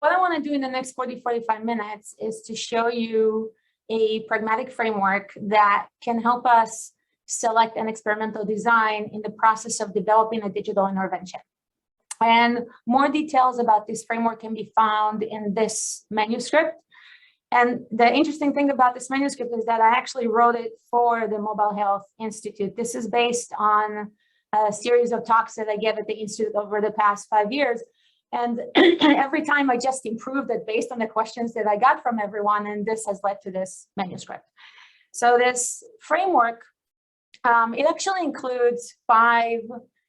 What I want to do in the next 45 minutes is to show you a pragmatic framework that can help us select an experimental design in the process of developing a digital intervention. And more details about this framework can be found in this manuscript. And the interesting thing about this manuscript is that I actually wrote it for the Mobile Health Institute. This is based on a series of talks that I gave at the Institute over the past 5 years. And every time I just improved it based on the questions that I got from everyone, and this has led to this manuscript. So this framework, it actually includes 5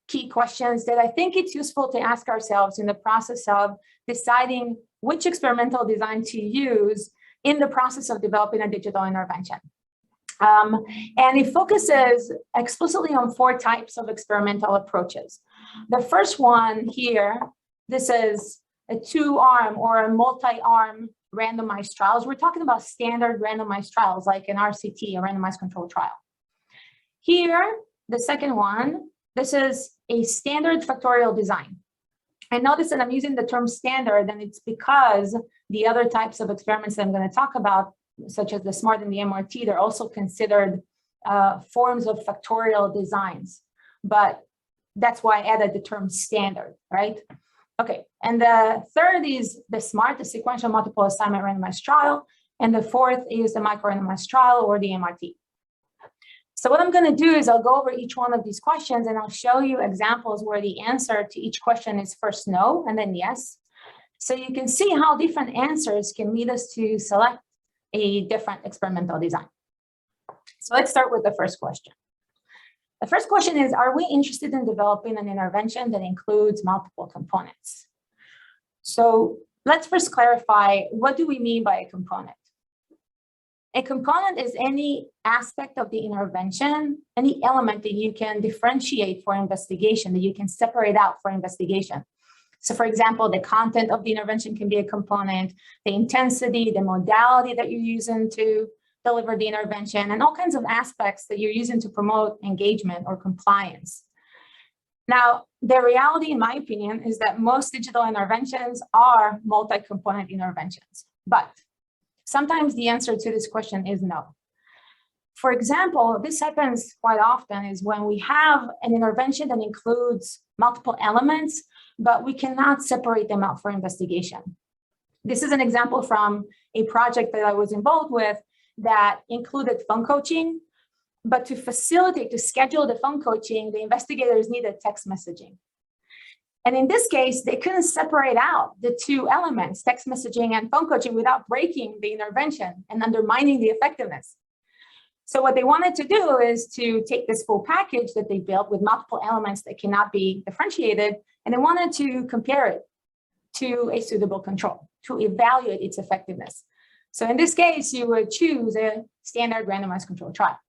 key questions that I think it's useful to ask ourselves in the process of deciding which experimental design to use in the process of developing a digital intervention. And it focuses explicitly on 4 types of experimental approaches. The first one here, this is a 2-arm or a multi-arm randomized trials. We're talking about standard randomized trials like an RCT, a randomized controlled trial. Here, the second one, this is a standard factorial design. And notice that I'm using the term standard, and it's because the other types of experiments that I'm going to talk about, such as the SMART and the MRT, they're also considered forms of factorial designs. But that's why I added the term standard, right? Okay, and the third is the SMART, the sequential multiple assignment randomized trial. And the fourth is the micro-randomized trial, or the MRT. So what I'm going to do is I'll go over each one of these questions, and I'll show you examples where the answer to each question is first no and then yes. So you can see how different answers can lead us to select a different experimental design. So let's start with the first question. The first question is, are we interested in developing an intervention that includes multiple components? So let's first clarify, what do we mean by a component? A component is any aspect of the intervention, any element that you can differentiate for investigation, that you can separate out for investigation. So for example, the content of the intervention can be a component, the intensity, the modality that you're using to deliver the intervention, and all kinds of aspects that you're using to promote engagement or compliance. Now, the reality, in my opinion, is that most digital interventions are multi-component interventions, but sometimes the answer to this question is no. For example, this happens quite often is when we have an intervention that includes multiple elements, but we cannot separate them out for investigation. This is an example from a project that I was involved with that included phone coaching, but to facilitate, to schedule the phone coaching, the investigators needed text messaging. And in this case, they couldn't separate out the 2 elements, text messaging and phone coaching, without breaking the intervention and undermining the effectiveness. So what they wanted to do is to take this full package that they built with multiple elements that cannot be differentiated, and they wanted to compare it to a suitable control to evaluate its effectiveness. So in this case, you would choose a standard randomized controlled trial.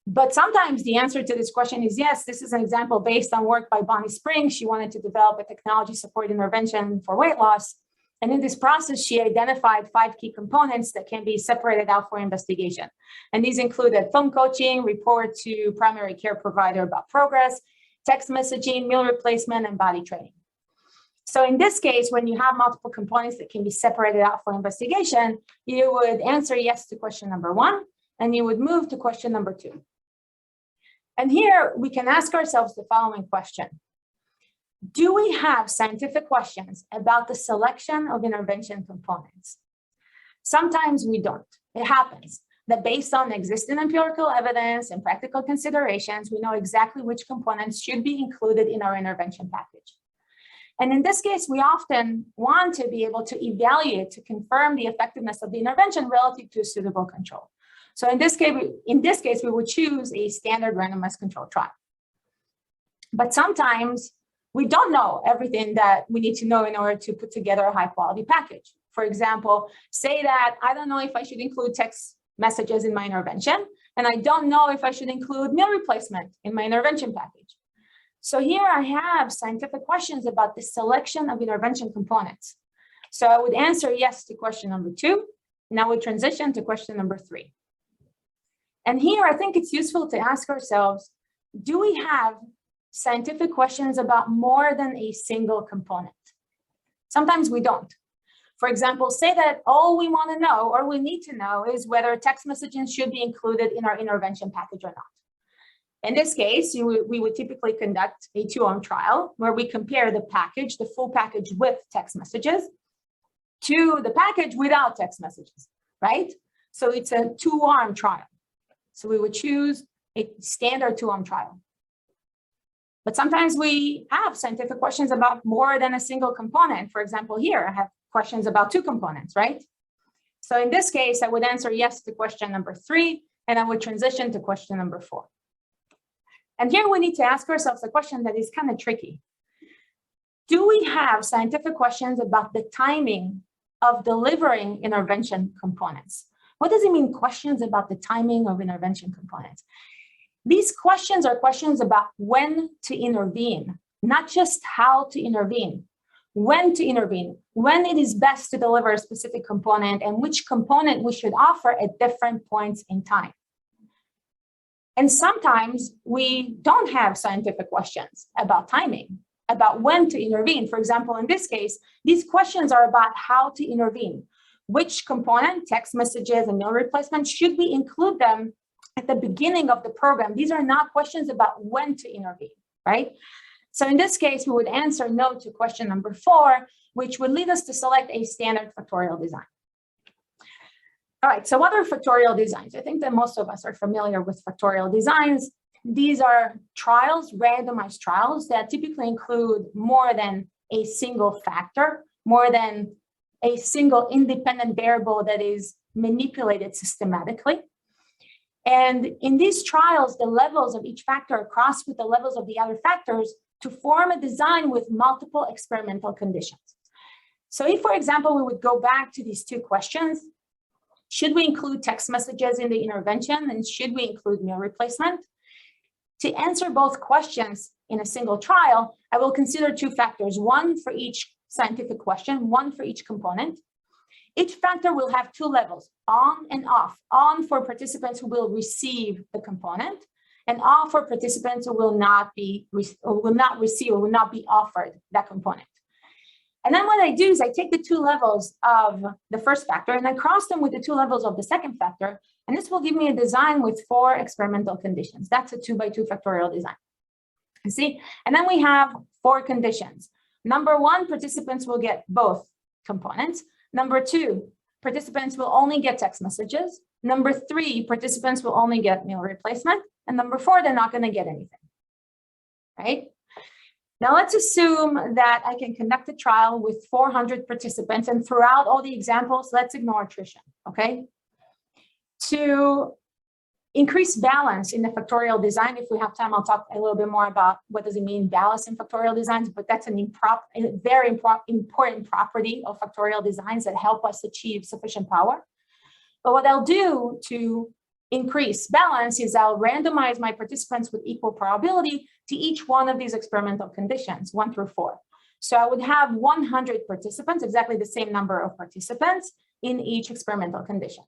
But sometimes the answer to this question is yes. This is an example based on work by Bonnie Spring. She wanted to develop a technology support intervention for weight loss. And in this process, she identified 5 key components that can be separated out for investigation. And these included phone coaching, report to primary care provider about progress, text messaging, meal replacement, and body training. So in this case, when you have multiple components that can be separated out for investigation, you would answer yes to question number 1, and you would move to question number 2. And here we can ask ourselves the following question. Do we have scientific questions about the selection of intervention components? Sometimes we don't. It happens that based on existing empirical evidence and practical considerations, we know exactly which components should be included in our intervention package. And in this case, we often want to be able to evaluate, to confirm the effectiveness of the intervention relative to a suitable control. So in this case, we would choose a standard randomized controlled trial. But sometimes we don't know everything that we need to know in order to put together a high quality package. For example, say that I don't know if I should include text messages in my intervention, and I don't know if I should include meal replacement in my intervention package. So here I have scientific questions about the selection of intervention components. So I would answer yes to question number 2. Now we transition to question number 3. And here I think it's useful to ask ourselves, do we have scientific questions about more than a single component. Sometimes we don't. For example, say that all we want to know or we need to know is whether text messaging should be included in our intervention package or not. In this case, we would typically conduct a 2-arm trial where we compare the package, the full package with text messages, to the package without text messages, right? So it's a 2-arm trial. So we would choose a standard 2-arm trial. But sometimes we have scientific questions about more than a single component. For example, here I have questions about 2 components, right? So in this case, I would answer yes to question number 3, and I would transition to question number 4. And here we need to ask ourselves a question that is kind of tricky. Do we have scientific questions about the timing of delivering intervention components? What does it mean, questions about the timing of intervention components? These questions are questions about when to intervene, not just how to intervene. When to intervene, when it is best to deliver a specific component, and which component we should offer at different points in time. And sometimes we don't have scientific questions about timing, about when to intervene. For example, in this case, these questions are about how to intervene. Which component, text messages and meal replacement, should we include them at the beginning of the program? These are not questions about when to intervene, right? So in this case, we would answer no to question number 4, which would lead us to select a standard factorial design. All right, so what are factorial designs? I think that most of us are familiar with factorial designs. These are trials, randomized trials that typically include more than a single factor, more than a single independent variable that is manipulated systematically. And in these trials, the levels of each factor are crossed with the levels of the other factors to form a design with multiple experimental conditions. So if, for example, we would go back to these 2 questions, should we include text messages in the intervention, and should we include meal replacement? To answer both questions in a single trial, I will consider 2 factors, 1 for each scientific question, 1 for each component. Each factor will have 2 levels, on and off. On for participants who will receive the component, and off for participants who will not receive or will not be offered that component. And then what I do is I take the 2 levels of the first factor and I cross them with the 2 levels of the second factor. And this will give me a design with 4 experimental conditions. That's a 2x2 factorial design. You see? And then we have 4 conditions. Number 1, participants will get both components. Number 2, participants will only get text messages. Number 3, participants will only get meal replacement. And number 4, they're not going to get anything, right? Now let's assume that I can conduct a trial with 400 participants, and throughout all the examples, let's ignore attrition, okay? To increase balance in the factorial design, if we have time, I'll talk a little bit more about what does it mean balance in factorial designs, but that's a very important property of factorial designs that help us achieve sufficient power. But what I'll do to increase balance is I'll randomize my participants with equal probability to each one of these experimental conditions, 1 through 4. So I would have 100 participants, exactly the same number of participants in each experimental condition.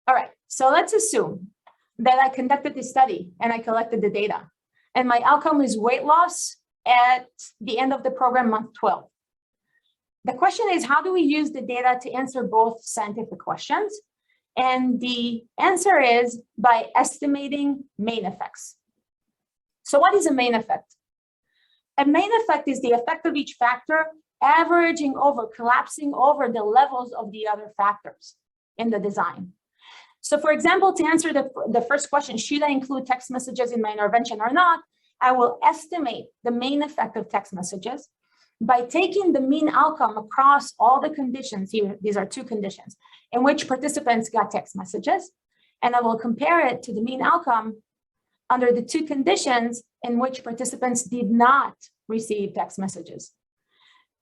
All right, so let's assume that I conducted this study and I collected the data, and my outcome is weight loss at the end of the program, month 12. The question is, how do we use the data to answer both scientific questions? And the answer is by estimating main effects. So what is a main effect? A main effect is the effect of each factor averaging over, collapsing over the levels of the other factors in the design. So for example, to answer the first question, should I include text messages in my intervention or not? I will estimate the main effect of text messages by taking the mean outcome across all the conditions here. These are 2 conditions in which participants got text messages, and I will compare it to the mean outcome under the 2 conditions in which participants did not receive text messages.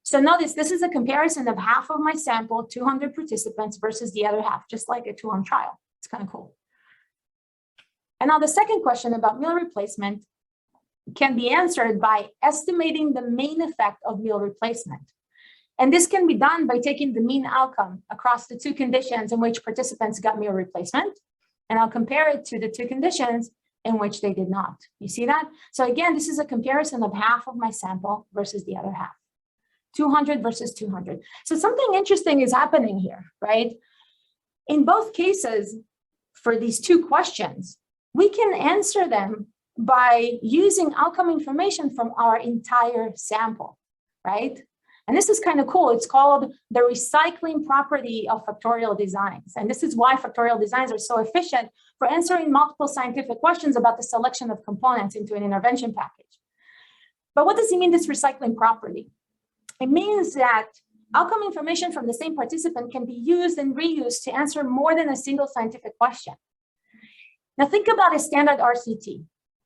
So notice this is a comparison of half of my sample, 200 participants, versus the other half, just like a 2-arm trial. It's kind of cool. And now the second question about meal replacement can be answered by estimating the main effect of meal replacement. And this can be done by taking the mean outcome across the 2 conditions in which participants got meal replacement, and I'll compare it to the 2 conditions in which they did not. You see that? So again, this is a comparison of half of my sample versus the other half. 200 versus 200. So something interesting is happening here, right? In both cases, for these two questions, we can answer them by using outcome information from our entire sample, right? And this is kind of cool. It's called the recycling property of factorial designs. And this is why factorial designs are so efficient for answering multiple scientific questions about the selection of components into an intervention package. But what does it mean, this recycling property? It means that outcome information from the same participant can be used and reused to answer more than a single scientific question. Now think about a standard RCT,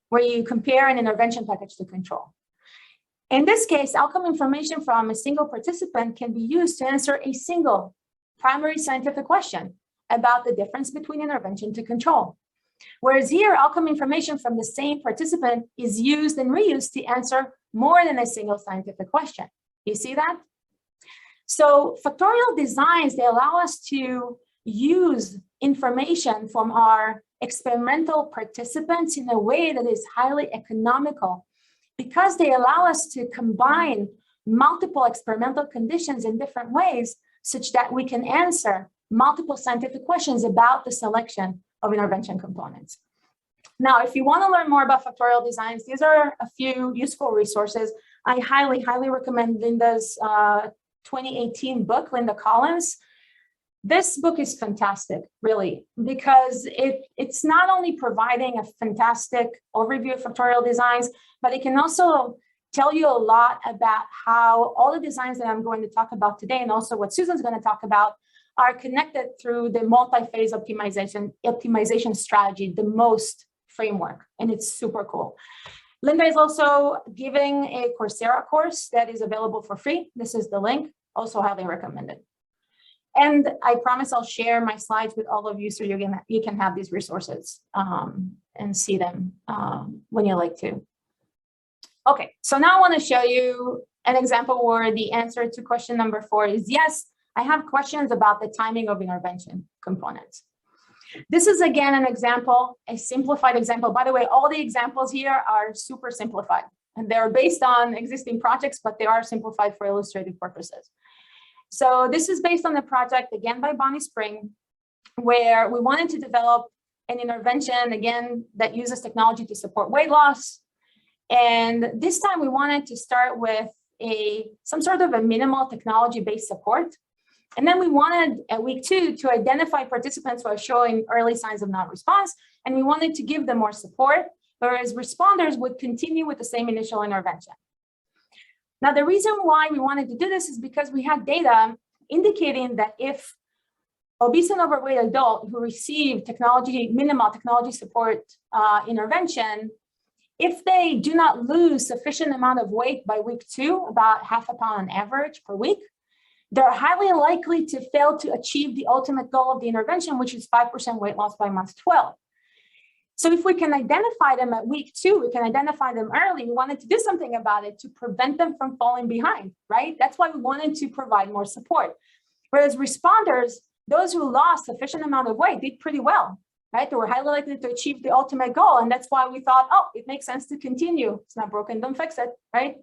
where you compare an intervention package to control. In this case, outcome information from a single participant can be used to answer a single primary scientific question about the difference between intervention to control. Whereas here, outcome information from the same participant is used and reused to answer more than a single scientific question. You see that? So factorial designs, they allow us to use information from our experimental participants in a way that is highly economical, because they allow us to combine multiple experimental conditions in different ways, such that we can answer multiple scientific questions about the selection of intervention components. Now, if you want to learn more about factorial designs, these are a few useful resources. I highly, highly recommend Linda's 2018 book, Linda Collins. This book is fantastic, really, because it's not only providing a fantastic overview of factorial designs, but it can also tell you a lot about how all the designs that I'm going to talk about today, and also what Susan's going to talk about, are connected through the multi-phase optimization strategy, the MOST framework, and it's super cool. Linda is also giving a Coursera course that is available for free. This is the link, also highly recommended. And I promise I'll share my slides with all of you so you can have these resources and see them when you like to. Okay, so now I want to show you an example where the answer to question number 4 is yes, I have questions about the timing of intervention components. This is again an example, a simplified example. By the way, all the examples here are super simplified, and they're based on existing projects, but they are simplified for illustrative purposes. So this is based on a project, again, by Bonnie Spring, where we wanted to develop an intervention, again, that uses technology to support weight loss. And this time we wanted to start with some sort of a minimal technology-based support. And then we wanted at week 2 to identify participants who are showing early signs of non-response, and we wanted to give them more support, whereas responders would continue with the same initial intervention. Now, the reason why we wanted to do this is because we had data indicating that if obese and overweight adult who received minimal technology support intervention, if they do not lose sufficient amount of weight by week 2, about half a pound on average per week, they're highly likely to fail to achieve the ultimate goal of the intervention, which is 5% weight loss by month 12. So if we can identify them at week 2, we can identify them early. We wanted to do something about it to prevent them from falling behind, right? That's why we wanted to provide more support. Whereas responders, those who lost sufficient amount of weight, did pretty well, right? They were highly likely to achieve the ultimate goal. And that's why we thought, oh, it makes sense to continue. It's not broken, don't fix it, right?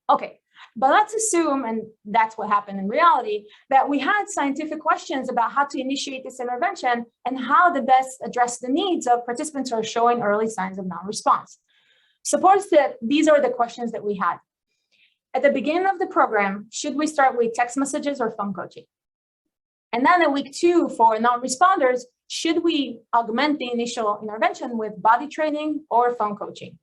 Okay, but let's assume, and that's what happened in reality, that we had scientific questions about how to initiate this intervention and how to best address the needs of participants who are showing early signs of non-response. Suppose that these are the questions that we had. At the beginning of the program, should we start with text messages or phone coaching? And then at week 2, for non-responders, should we augment the initial intervention with body training or phone coaching?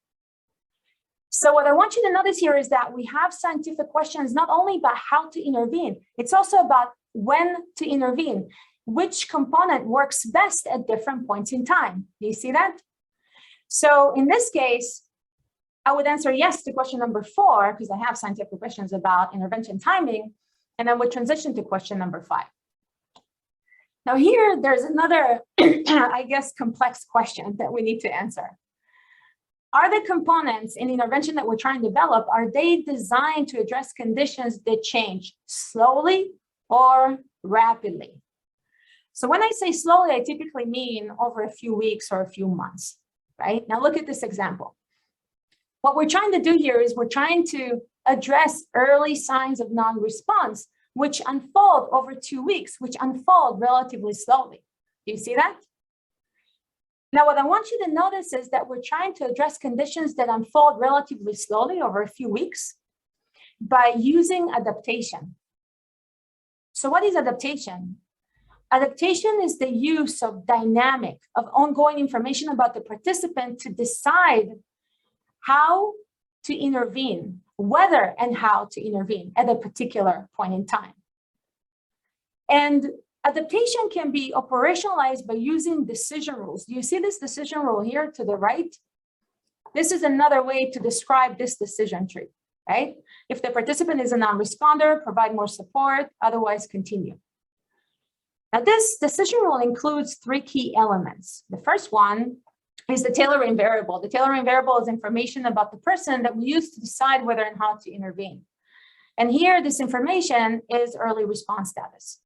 So what I want you to notice here is that we have scientific questions not only about how to intervene, it's also about when to intervene, which component works best at different points in time. Do you see that? So in this case, I would answer yes to question number 4, because I have scientific questions about intervention timing, and then would transition to question number 5. Now here, there's another, I guess, complex question that we need to answer. Are the components in the intervention that we're trying to develop, are they designed to address conditions that change slowly or rapidly? So when I say slowly, I typically mean over a few weeks or a few months, right? Now look at this example. What we're trying to do here is we're trying to address early signs of non-response, which unfold over 2 weeks, which unfold relatively slowly. Do you see that? Now, what I want you to notice is that we're trying to address conditions that unfold relatively slowly over a few weeks by using adaptation. So what is adaptation? Adaptation is the use of dynamic, of ongoing information about the participant to decide how to intervene, whether and how to intervene at a particular point in time. And adaptation can be operationalized by using decision rules. Do you see this decision rule here to the right? This is another way to describe this decision tree, right? If the participant is a non-responder, provide more support, otherwise continue. Now, this decision rule includes 3 key elements. The first one is the tailoring variable. The tailoring variable is information about the person that we use to decide whether and how to intervene. And here, this information is early response status.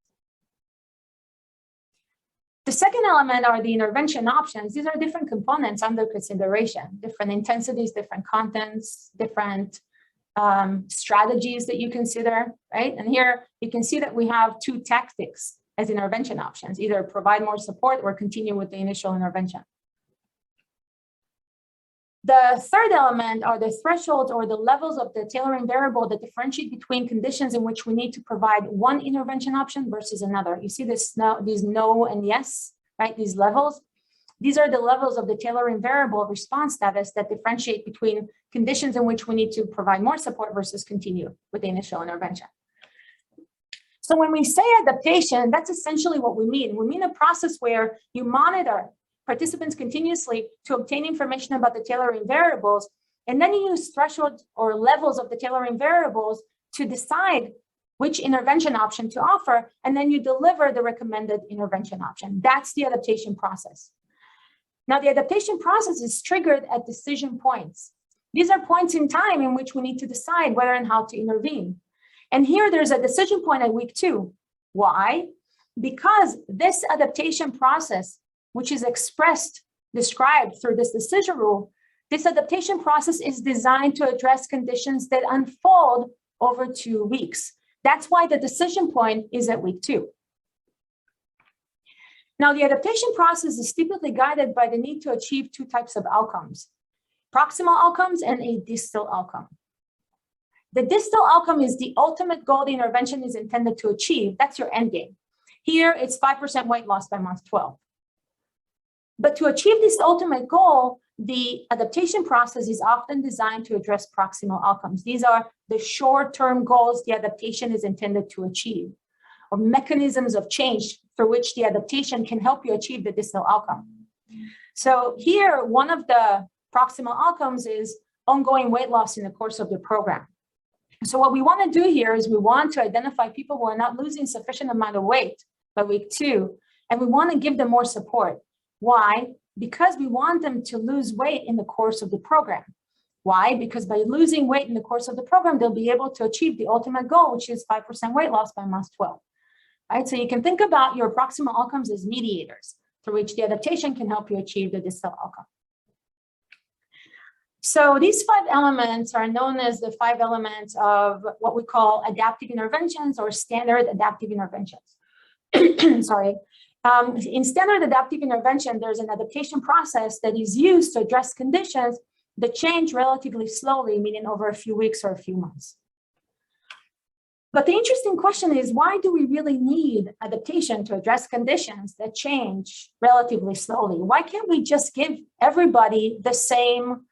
The second element are the intervention options. These are different components under consideration, different intensities, different contents, different strategies that you consider, right? And here you can see that we have 2 tactics as intervention options, either provide more support or continue with the initial intervention. The third element are the thresholds or the levels of the tailoring variable that differentiate between conditions in which we need to provide one intervention option versus another. You see this now, these no and yes, right? These levels. These are the levels of the tailoring variable response status that differentiate between conditions in which we need to provide more support versus continue with the initial intervention. So when we say adaptation, that's essentially what we mean. We mean a process where you monitor participants continuously to obtain information about the tailoring variables, and then you use thresholds or levels of the tailoring variables to decide which intervention option to offer, and then you deliver the recommended intervention option. That's the adaptation process. Now, the adaptation process is triggered at decision points. These are points in time in which we need to decide whether and how to intervene. And here there's a decision point at week 2. Why? Because this adaptation process, which is described through this decision rule, this adaptation process is designed to address conditions that unfold over 2 weeks. That's why the decision point is at week 2. Now, the adaptation process is typically guided by the need to achieve 2 types of outcomes: proximal outcomes and a distal outcome. The distal outcome is the ultimate goal the intervention is intended to achieve. That's your end game. Here, it's 5% weight loss by month 12. But to achieve this ultimate goal, the adaptation process is often designed to address proximal outcomes. These are the short-term goals the adaptation is intended to achieve, or mechanisms of change through which the adaptation can help you achieve the distal outcome. So here, one of the proximal outcomes is ongoing weight loss in the course of the program. So what we want to do here is we want to identify people who are not losing sufficient amount of weight by week 2, and we want to give them more support. Why? Because we want them to lose weight in the course of the program. Why? Because by losing weight in the course of the program, they'll be able to achieve the ultimate goal, which is 5% weight loss by month 12. Right? So you can think about your proximal outcomes as mediators through which the adaptation can help you achieve the distal outcome. So these 5 elements are known as the 5 elements of what we call adaptive interventions or standard adaptive interventions. Sorry. In standard adaptive intervention, there's an adaptation process that is used to address conditions that change relatively slowly, meaning over a few weeks or a few months. But the interesting question is, why do we really need adaptation to address conditions that change relatively slowly? Why can't we just give everybody the same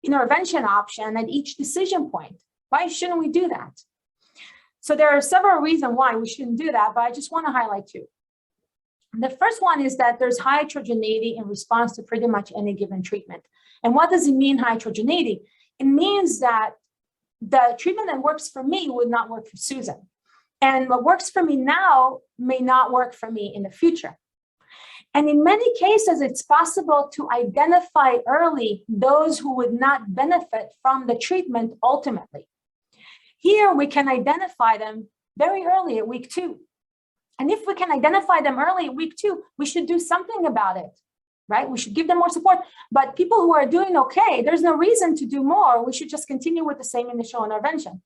intervention option at each decision point? Why shouldn't we do that? So there are several reasons why we shouldn't do that, but I just want to highlight 2. The first one is that there's high heterogeneity in response to pretty much any given treatment. And what does it mean, high heterogeneity? It means that the treatment that works for me would not work for Susan. And what works for me now may not work for me in the future. And in many cases, it's possible to identify early those who would not benefit from the treatment ultimately. Here, we can identify them very early at week 2. And if we can identify them early at week 2, we should do something about it, right? We should give them more support. But people who are doing okay, there's no reason to do more. We should just continue with the same initial intervention,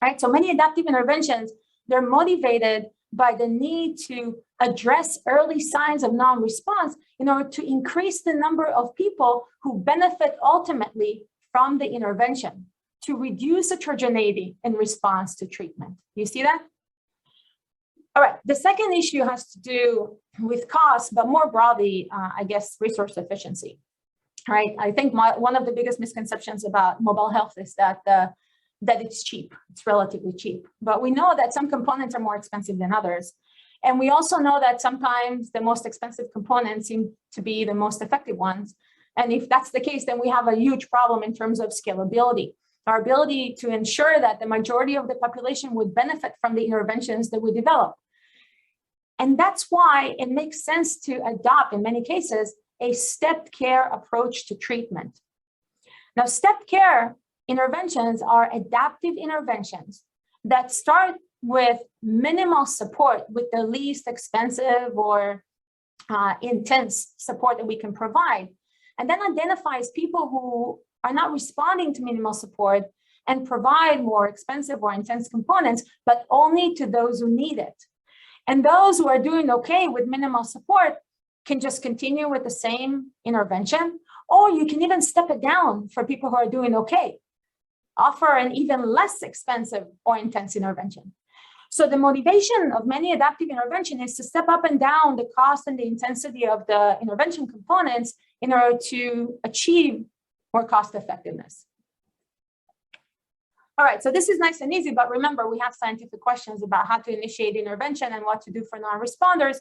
right? So many adaptive interventions, they're motivated by the need to address early signs of non-response in order to increase the number of people who benefit ultimately from the intervention, to reduce heterogeneity in response to treatment. You see that? All right, the second issue has to do with cost, but more broadly, I guess, resource efficiency, right? I think one of the biggest misconceptions about mobile health is that it's cheap, it's relatively cheap. But we know that some components are more expensive than others. And we also know that sometimes the most expensive components seem to be the most effective ones. And if that's the case, then we have a huge problem in terms of scalability. Our ability to ensure that the majority of the population would benefit from the interventions that we develop. And that's why it makes sense to adopt, in many cases, a stepped care approach to treatment. Now, stepped care interventions are adaptive interventions that start with minimal support, with the least expensive or intense support that we can provide, and then identifies people who are not responding to minimal support and provide more expensive or intense components, but only to those who need it. And those who are doing okay with minimal support can just continue with the same intervention, or you can even step it down for people who are doing okay. Offer an even less expensive or intense intervention. So the motivation of many adaptive intervention is to step up and down the cost and the intensity of the intervention components in order to achieve more cost effectiveness. All right, so this is nice and easy, but remember, we have scientific questions about how to initiate intervention and what to do for non-responders,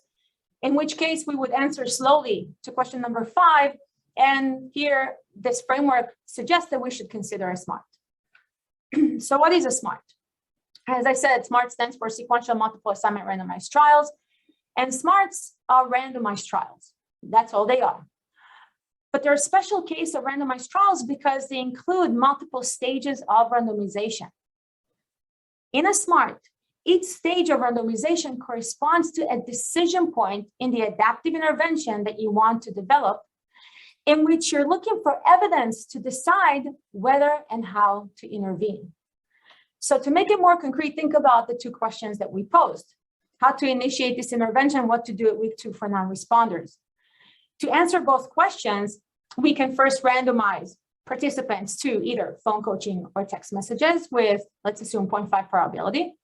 in which case we would answer slowly to question number 5. And here, this framework suggests that we should consider a SMART. So what is a SMART? As I said, SMART stands for sequential multiple assignment randomized trials, and SMARTs are randomized trials. That's all they are. But they're a special case of randomized trials because they include multiple stages of randomization. In a SMART, each stage of randomization corresponds to a decision point in the adaptive intervention that you want to develop, in which you're looking for evidence to decide whether and how to intervene. So to make it more concrete, think about the 2 questions that we posed. How to initiate this intervention, what to do at week 2 for non-responders. To answer both questions, we can first randomize participants to either phone coaching or text messages with, let's assume, 0.5 probability.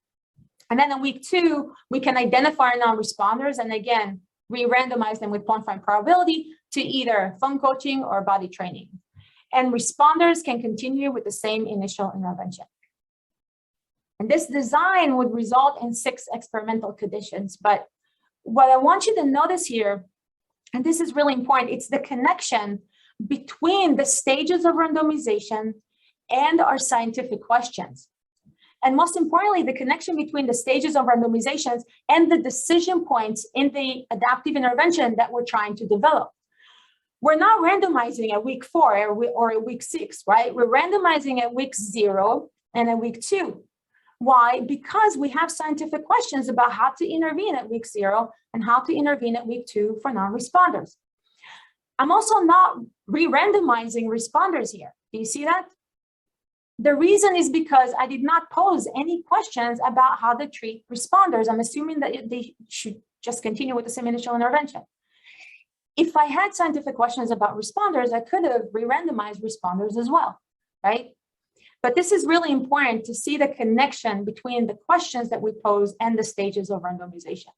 And then in week 2, we can identify non-responders and again, re-randomize them with 0.5 probability to either phone coaching or body training. And responders can continue with the same initial intervention. And this design would result in 6 experimental conditions. But what I want you to notice here, and this is really important, it's the connection between the stages of randomization and our scientific questions. And most importantly, the connection between the stages of randomizations and the decision points in the adaptive intervention that we're trying to develop. We're not randomizing at week 4 or at week 6, right? We're randomizing at week 0 and at week 2. Why? Because we have scientific questions about how to intervene at week 0 and how to intervene at week 2 for non-responders. I'm also not re-randomizing responders here. Do you see that? The reason is because I did not pose any questions about how to treat responders. I'm assuming that they should just continue with the same initial intervention. If I had scientific questions about responders, I could have re-randomized responders as well, right? But this is really important to see the connection between the questions that we pose and the stages of randomization.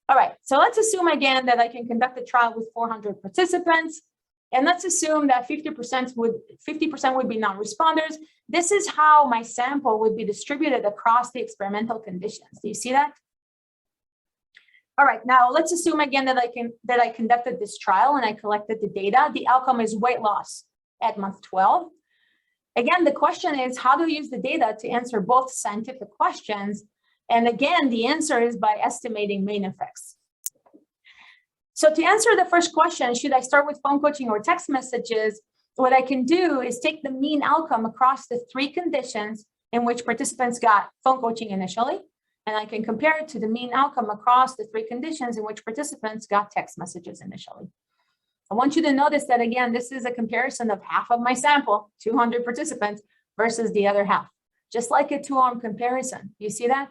All right, so let's assume again that I can conduct a trial with 400 participants. And let's assume that 50% would be non-responders. This is how my sample would be distributed across the experimental conditions. Do you see that? All right, now let's assume again that I conducted this trial and I collected the data. The outcome is weight loss at month 12. Again, the question is how to use the data to answer both scientific questions. And again, the answer is by estimating main effects. So to answer the first question, should I start with phone coaching or text messages? What I can do is take the mean outcome across the 3 conditions in which participants got phone coaching initially, and I can compare it to the mean outcome across the 3 conditions in which participants got text messages initially. I want you to notice that, again, this is a comparison of half of my sample, 200 participants, versus the other half, just like a two-arm comparison. You see that?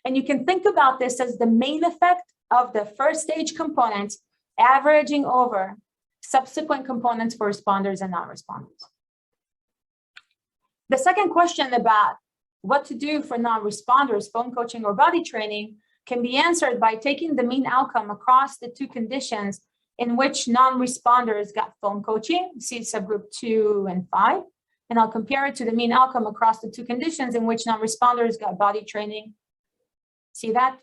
And you can think about this as the main effect of the first stage components averaging over subsequent components for responders and non-responders. The second question about what to do for non-responders, phone coaching or body training, can be answered by taking the mean outcome across the two conditions in which non-responders got phone coaching, see subgroup 2 and 5, and I'll compare it to the mean outcome across the two conditions in which non-responders got body training. See that?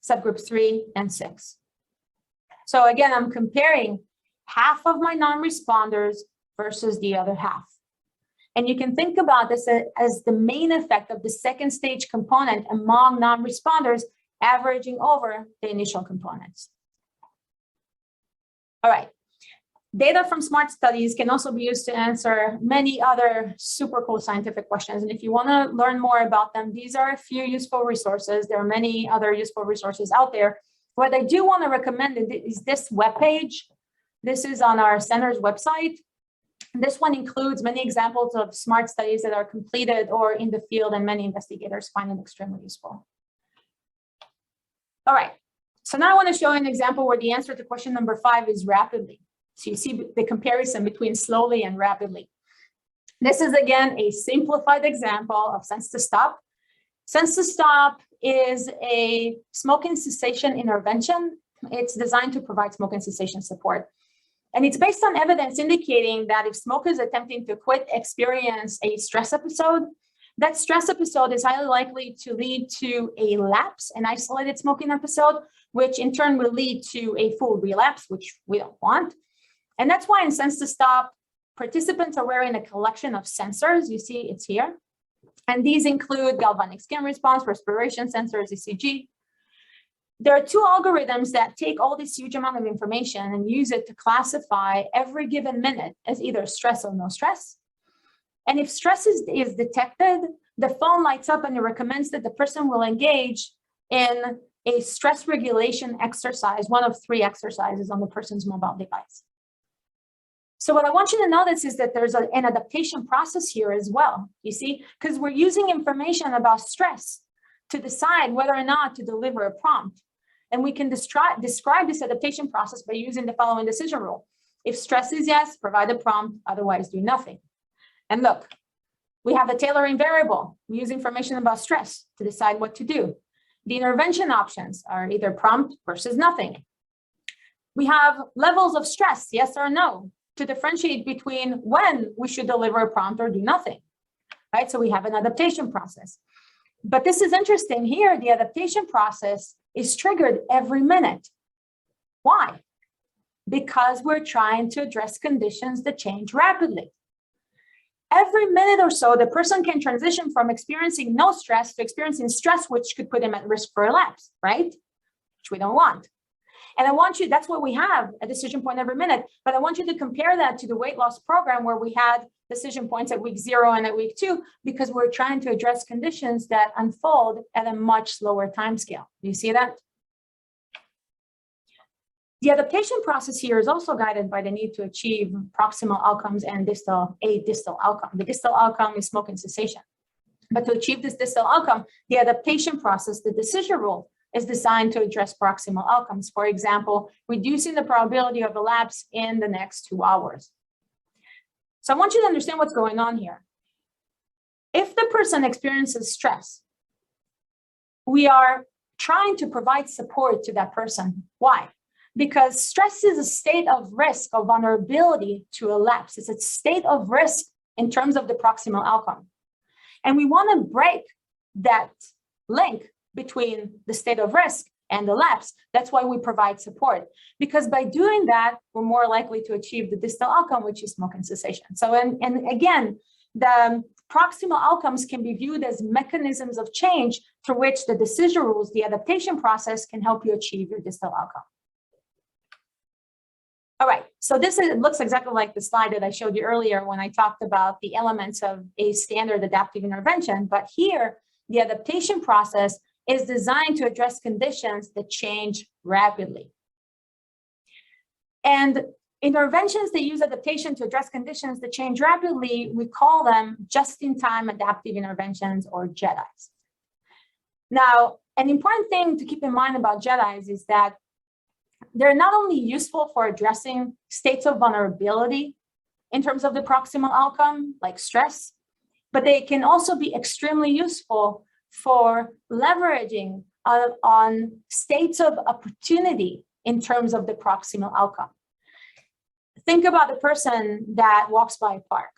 Subgroup 3 and 6. So again, I'm comparing half of my non-responders versus the other half. And you can think about this as the main effect of the second stage component among non-responders averaging over the initial components. All right. Data from SMART studies can also be used to answer many other super cool scientific questions. And if you want to learn more about them, these are a few useful resources. There are many other useful resources out there. What I do want to recommend is this webpage. This is on our center's website. This one includes many examples of SMART studies that are completed or in the field, and many investigators find it extremely useful. All right, so now I want to show you an example where the answer to question number 5 is rapidly. So you see the comparison between slowly and rapidly. This is, again, a simplified example of Sense to Stop. Sense to Stop is a smoking cessation intervention. It's designed to provide smoking cessation support. And it's based on evidence indicating that if smokers attempting to quit experience a stress episode, that stress episode is highly likely to lead to a lapse, an isolated smoking episode, which in turn will lead to a full relapse, which we don't want. And that's why in Sense to Stop, participants are wearing a collection of sensors. You see it's here. And these include galvanic skin response, respiration sensors, ECG. There are two algorithms that take all this huge amount of information and use it to classify every given minute as either stress or no stress. And if stress is detected, the phone lights up and it recommends that the person will engage in a stress regulation exercise, one of 3 exercises on the person's mobile device. So what I want you to notice is that there's an adaptation process here as well, you see, because we're using information about stress to decide whether or not to deliver a prompt. And we can describe this adaptation process by using the following decision rule. If stress is yes, provide a prompt, otherwise do nothing. And look, we have a tailoring variable. We use information about stress to decide what to do. The intervention options are either prompt versus nothing. We have levels of stress, yes or no, to differentiate between when we should deliver a prompt or do nothing, right? So we have an adaptation process. But this is interesting here. The adaptation process is triggered every minute. Why? Because we're trying to address conditions that change rapidly. Every minute or so, the person can transition from experiencing no stress to experiencing stress, which could put them at risk for a lapse, right? Which we don't want. And I want you, that's what we have, a decision point every minute, but I want you to compare that to the weight loss program where we had decision points at week 0 and at week 2, because we're trying to address conditions that unfold at a much slower time scale. Do you see that? The adaptation process here is also guided by the need to achieve proximal outcomes and a distal outcome. The distal outcome is smoking cessation. But to achieve this distal outcome, the adaptation process, the decision rule, is designed to address proximal outcomes. For example, reducing the probability of a lapse in the next 2 hours. So I want you to understand what's going on here. If the person experiences stress, we are trying to provide support to that person. Why? Because stress is a state of risk, of vulnerability to a lapse. It's a state of risk in terms of the proximal outcome. And we want to break that link between the state of risk and the lapse. That's why we provide support, because by doing that, we're more likely to achieve the distal outcome, which is smoking cessation. So, and again, the proximal outcomes can be viewed as mechanisms of change through which the decision rules, the adaptation process, can help you achieve your distal outcome. All right, so it looks exactly like the slide that I showed you earlier when I talked about the elements of a standard adaptive intervention, but here, the adaptation process is designed to address conditions that change rapidly. And Interventions that use adaptation to address conditions that change rapidly, we call them just-in-time adaptive interventions, or JEDIs. Now, an important thing to keep in mind about JEDIs is that they're not only useful for addressing states of vulnerability in terms of the proximal outcome, like stress, but they can also be extremely useful for leveraging on states of opportunity in terms of the proximal outcome. Think about the person that walks by a park.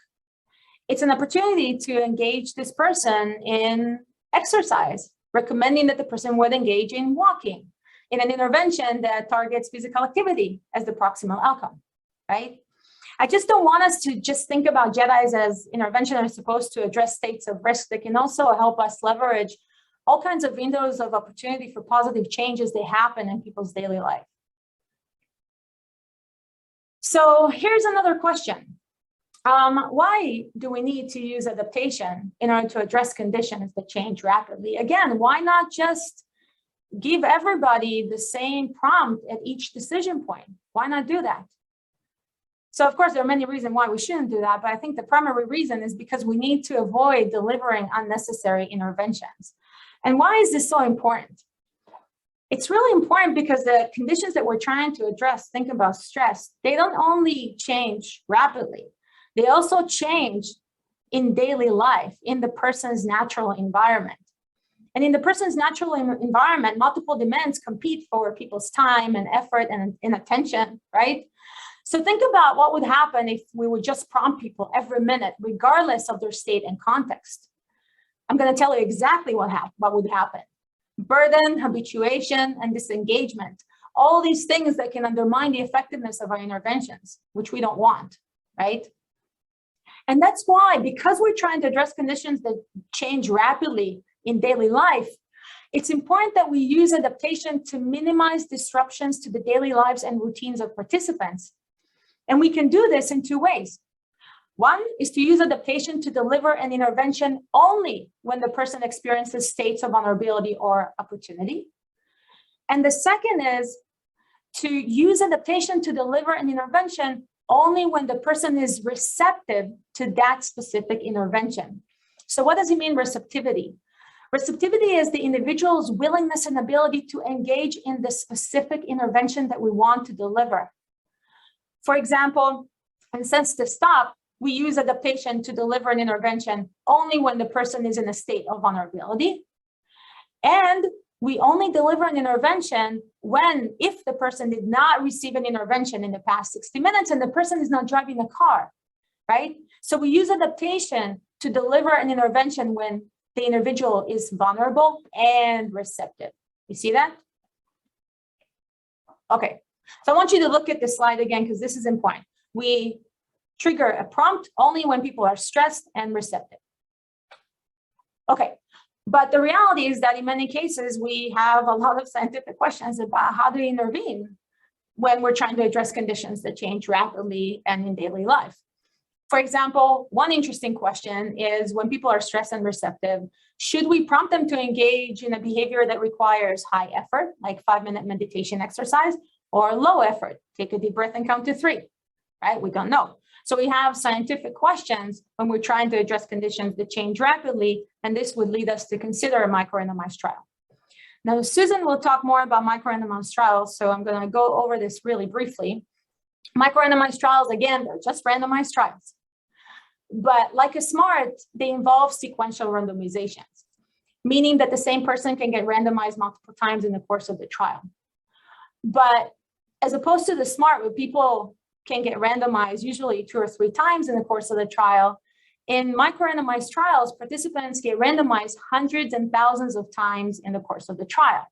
It's an opportunity to engage this person in exercise, recommending that the person would engage in walking, in an intervention that targets physical activity as the proximal outcome, right? I just don't want us to just think about JEDIs as intervention that are supposed to address states of risk. They can also help us leverage all kinds of windows of opportunity for positive changes that happen in people's daily life. So here's another question. Why do we need to use adaptation in order to address conditions that change rapidly? Again, why not just give everybody the same prompt at each decision point? Why not do that? So of course, there are many reasons why we shouldn't do that, but I think the primary reason is because we need to avoid delivering unnecessary interventions. And why is this so important? It's really important because the conditions that we're trying to address, think about stress, they don't only change rapidly, they also change in daily life, in the person's natural environment. And in the person's natural environment, multiple demands compete for people's time and effort and attention, right? So think about what would happen if we would just prompt people every minute, regardless of their state and context. I'm going to tell you exactly what would happen. Burden, habituation, and disengagement. All these things that can undermine the effectiveness of our interventions, which we don't want, right? And that's why, because we're trying to address conditions that change rapidly in daily life, it's important that we use adaptation to minimize disruptions to the daily lives and routines of participants. And we can do this in two ways. One is to use adaptation to deliver an intervention only when the person experiences states of vulnerability or opportunity. And the second is to use adaptation to deliver an intervention only when the person is receptive to that specific intervention. So what does it mean, receptivity? Receptivity is the individual's willingness and ability to engage in the specific intervention that we want to deliver. For example, in Sense to Stop, we use adaptation to deliver an intervention only when the person is in a state of vulnerability. And we only deliver an intervention if the person did not receive an intervention in the past 60 minutes and the person is not driving a car, right? So we use adaptation to deliver an intervention when the individual is vulnerable and receptive. You see that? Okay, so I want you to look at this slide again, because this is important. We trigger a prompt only when people are stressed and receptive. Okay, but the reality is that in many cases, we have a lot of scientific questions about how to intervene when we're trying to address conditions that change rapidly and in daily life. For example, one interesting question is when people are stressed and receptive, should we prompt them to engage in a behavior that requires high effort, like 5-minute meditation exercise, or low effort, take a deep breath and count to 3, right? We don't know. So we have scientific questions when we're trying to address conditions that change rapidly, and this would lead us to consider a micro-randomized trial. Now, Susan will talk more about micro-randomized trials, so I'm going to go over this really briefly. Micro-randomized trials, again, they're just randomized trials. But like a SMART, they involve sequential randomizations, meaning that the same person can get randomized multiple times in the course of the trial. But as opposed to the SMART, where people can get randomized usually 2 or 3 times in the course of the trial, in micro-randomized trials, participants get randomized hundreds and thousands of times in the course of the trial.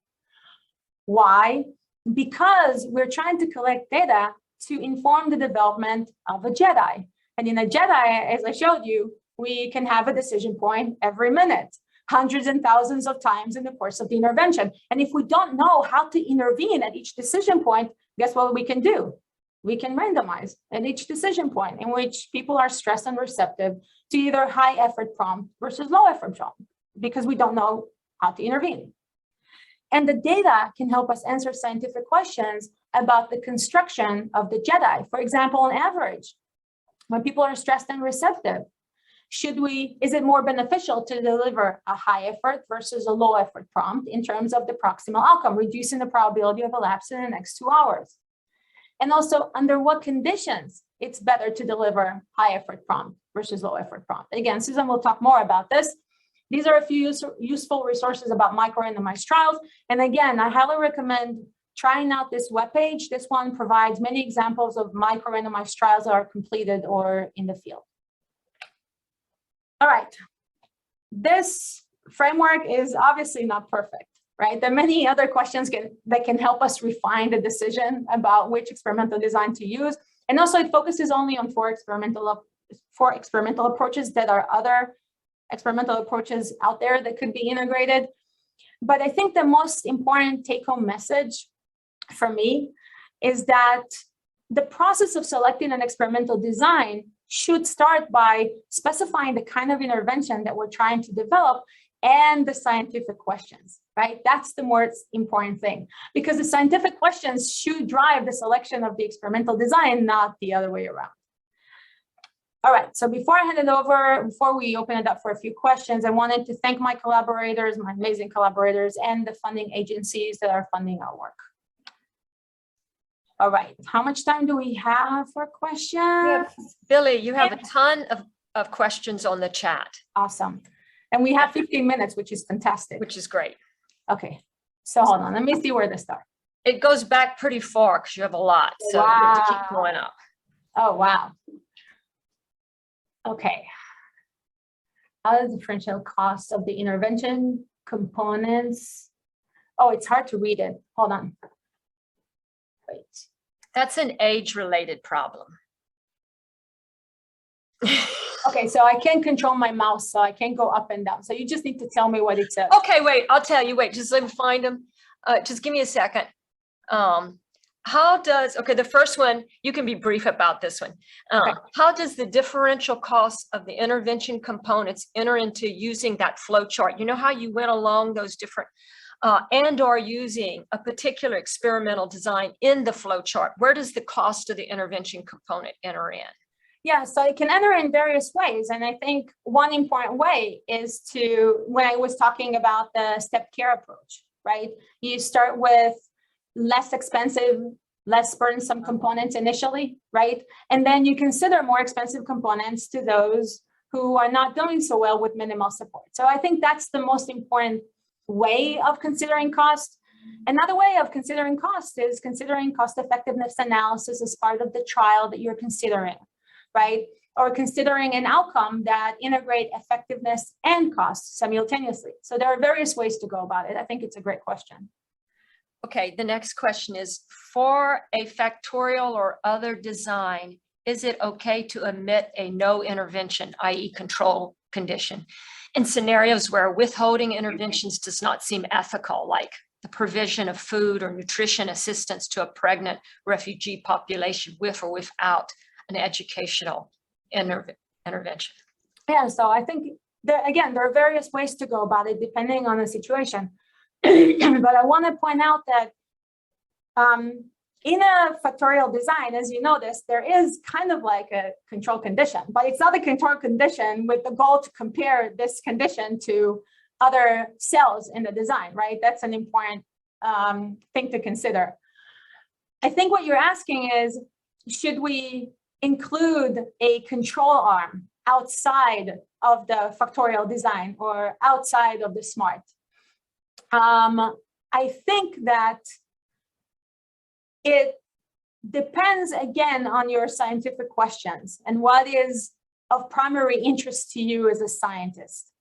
Why? Because we're trying to collect data to inform the development of a JEDI. And in a JEDI, as I showed you, we can have a decision point every minute, hundreds and thousands of times in the course of the intervention. And if we don't know how to intervene at each decision point, guess what we can do? We can randomize at each decision point in which people are stressed and receptive to either high effort prompt versus low effort prompt, because we don't know how to intervene. And the data can help us answer scientific questions about the construction of the Jedi. For example, on average, when people are stressed and receptive, is it more beneficial to deliver a high effort versus a low effort prompt in terms of the proximal outcome, reducing the probability of a lapse in the next 2 hours? And also, under what conditions it's better to deliver high effort prompt versus low effort prompt. Again, Susan will talk more about this. These are a few useful resources about micro-randomized trials. And again, I highly recommend trying out this webpage. This one provides many examples of micro-randomized trials that are completed or in the field. All right, this framework is obviously not perfect, right? There are many other questions that can help us refine the decision about which experimental design to use. And also it focuses only on four experimental approaches that are other experimental approaches out there that could be integrated. But I think the most important take-home message for me is that the process of selecting an experimental design should start by specifying the kind of intervention that we're trying to develop and the scientific questions, right? That's the most important thing, because the scientific questions should drive the selection of the experimental design, not the other way around. All right, so before I hand it over, before we open it up for a few questions, I wanted to thank my collaborators, my amazing collaborators, and the funding agencies that are funding our work. All right, how much time do we have for questions? Billy, you have a ton of questions on the chat. Awesome. And we have 15 minutes, which is fantastic. Which is great. Okay, so hold on, let me see where to start. It goes back pretty far because you have a lot, so you have to keep going up. Oh, wow. Okay. How does the differential cost of the intervention components? Oh, it's hard to read it. Hold on. Wait. That's an age-related problem. Okay, so I can't control my mouse, so I can't go up and down. So you just need to tell me what it says. Okay, wait, I'll tell you. Wait, just let me find them. Just give me a second. The first one, you can be brief about this one. Okay. How does the differential cost of the intervention components enter into using that flow chart? You know how you went along those different and are using a particular experimental design in the flow chart? Where does the cost of the intervention component enter in? Yeah, so it can enter in various ways. And I think one important way is when I was talking about the step care approach, right? You start with less expensive, less burdensome components initially, right? And then you consider more expensive components to those who are not doing so well with minimal support. So I think that's the most important way of considering cost. Another way of considering cost is considering cost effectiveness analysis as part of the trial that you're considering, right? Or considering an outcome that integrate effectiveness and cost simultaneously. So there are various ways to go about it. I think it's a great question. Okay, the next question is, for a factorial or other design, is it okay to omit a no intervention, i.e. control condition, in scenarios where withholding interventions does not seem ethical, like the provision of food or nutrition assistance to a pregnant refugee population with or without an educational intervention? Yeah, so I think there are various ways to go about it depending on the situation. But I want to point out that in a factorial design, as you notice, there is kind of like a control condition, but it's not a control condition with the goal to compare this condition to other cells in the design, right? That's an important thing to consider. I think what you're asking is, should we include a control arm outside of the factorial design or outside of the SMART? I think that it depends again on your scientific questions and what is of primary interest to you as a scientist.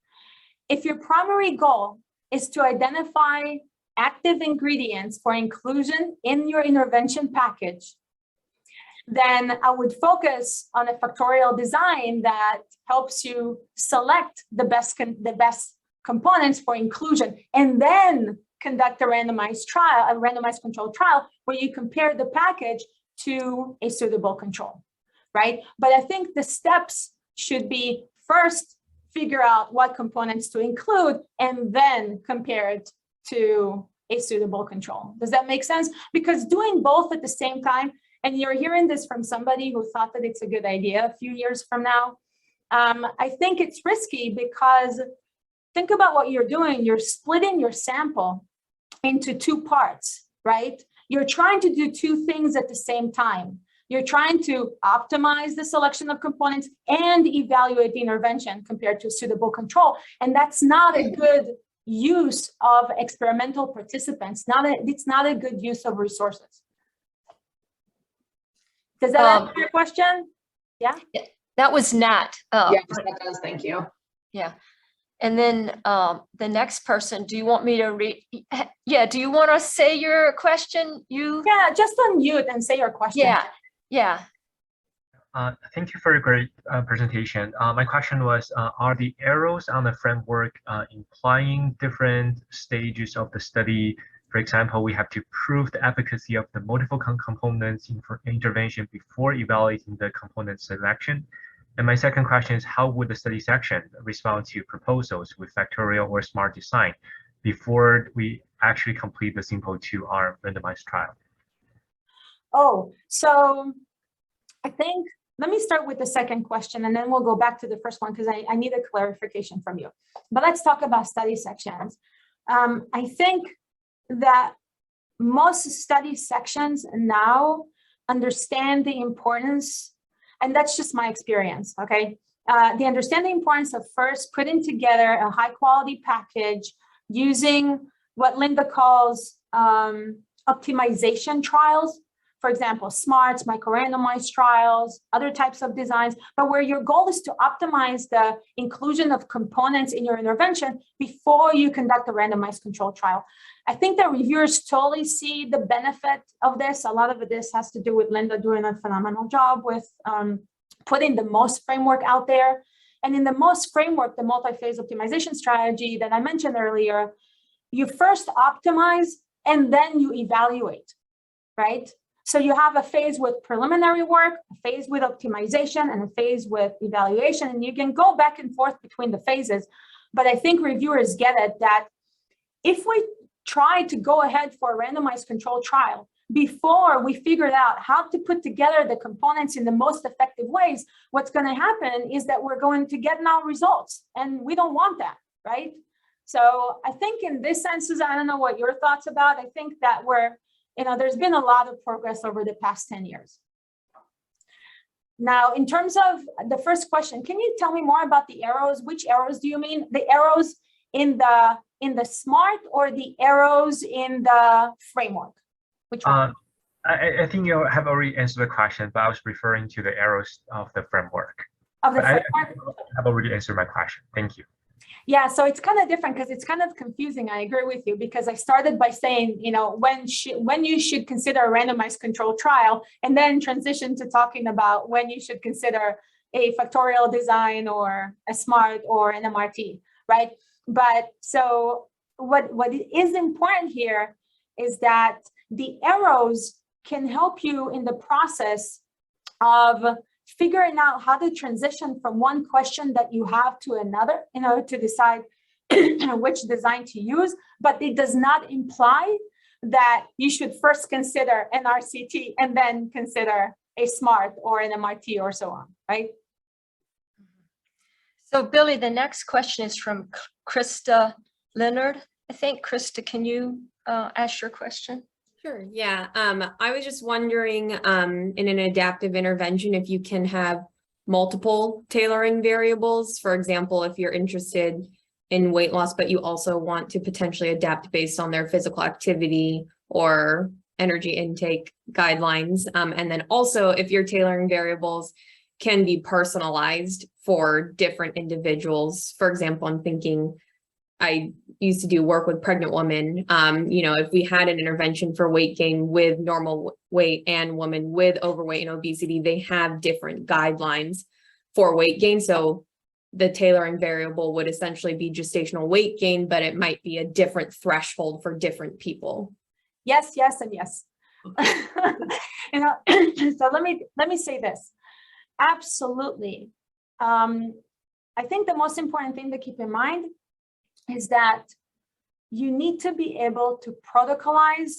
If your primary goal is to identify active ingredients for inclusion in your intervention package, then I would focus on a factorial design that helps you select the best components for inclusion, and then conduct a randomized trial, a randomized controlled trial, where you compare the package to a suitable control, right? But I think the steps should be first figure out what components to include and then compare it to a suitable control. Does that make sense? Because doing both at the same time, and you're hearing this from somebody who thought that it's a good idea a few years from now, I think it's risky because think about what you're doing. You're splitting your sample into two parts, right? You're trying to do two things at the same time. You're trying to optimize the selection of components and evaluate the intervention compared to a suitable control. And that's not a good use of experimental participants. It's not a good use of resources. Does that answer your question? Yeah? That was Nat. Yes, that does. Thank you. Yeah. And then the next person, do you want me to read? Yeah, do you want to say your question? Yeah, just unmute and say your question. Yeah, yeah. Thank you for a great presentation. My question was, are the arrows on the framework implying different stages of the study? For example, we have to prove the efficacy of the multiple components in intervention before evaluating the component selection. And my second question is, how would the study section respond to proposals with factorial or smart design before we actually complete the simple 2-arm randomized trial? Oh, so I think, let me start with the second question and then we'll go back to the first one because I need a clarification from you. But let's talk about study sections. I think that most study sections now understand the importance, and that's just my experience, okay? They understand the importance of first putting together a high quality package using what Linda calls optimization trials. For example, smarts, micro-randomized trials, other types of designs, but where your goal is to optimize the inclusion of components in your intervention before you conduct a randomized control trial. I think that reviewers totally see the benefit of this. A lot of this has to do with Linda doing a phenomenal job with putting the MOST framework out there. And in the MOST framework, the multi-phase optimization strategy that I mentioned earlier, you first optimize and then you evaluate, right? So you have a phase with preliminary work, a phase with optimization, and a phase with evaluation, and you can go back and forth between the phases. But I think reviewers get it that if we try to go ahead for a randomized control trial before we figured out how to put together the components in the most effective ways, what's going to happen is that we're going to get null results, and we don't want that, right? So I think in this sense, Susan, I don't know what your thoughts about. I think that there's been a lot of progress over the past 10 years. Now, in terms of the first question, can you tell me more about the arrows? Which arrows do you mean? The arrows in the SMART or the arrows in the framework? Which one? I think you have already answered the question, but I was referring to the arrows of the framework. Of the framework? I have already answered my question. Thank you. Yeah, so it's kind of different because it's kind of confusing. I agree with you because I started by saying, when you should consider a randomized control trial, and then transition to talking about when you should consider a factorial design or a SMART or an MRT, right? But so what is important here is that the arrows can help you in the process of figuring out how to transition from one question that you have to another in order to decide which design to use, but it does not imply that you should first consider an RCT and then consider a SMART or an MRT or so on, right? So Billy, the next question is from Krista Leonard. I think, Krista, can you ask your question? Sure. Yeah. I was just wondering, in an adaptive intervention, if you can have multiple tailoring variables. For example, if you're interested in weight loss, but you also want to potentially adapt based on their physical activity or energy intake guidelines. And then also if your tailoring variables can be personalized for different individuals. For example, I'm thinking, I used to do work with pregnant women. If we had an intervention for weight gain with normal weight and women with overweight and obesity, they have different guidelines for weight gain. So the tailoring variable would essentially be gestational weight gain, but it might be a different threshold for different people. Yes, yes, and yes. So let me say this. Absolutely. I think the most important thing to keep in mind is that you need to be able to protocolize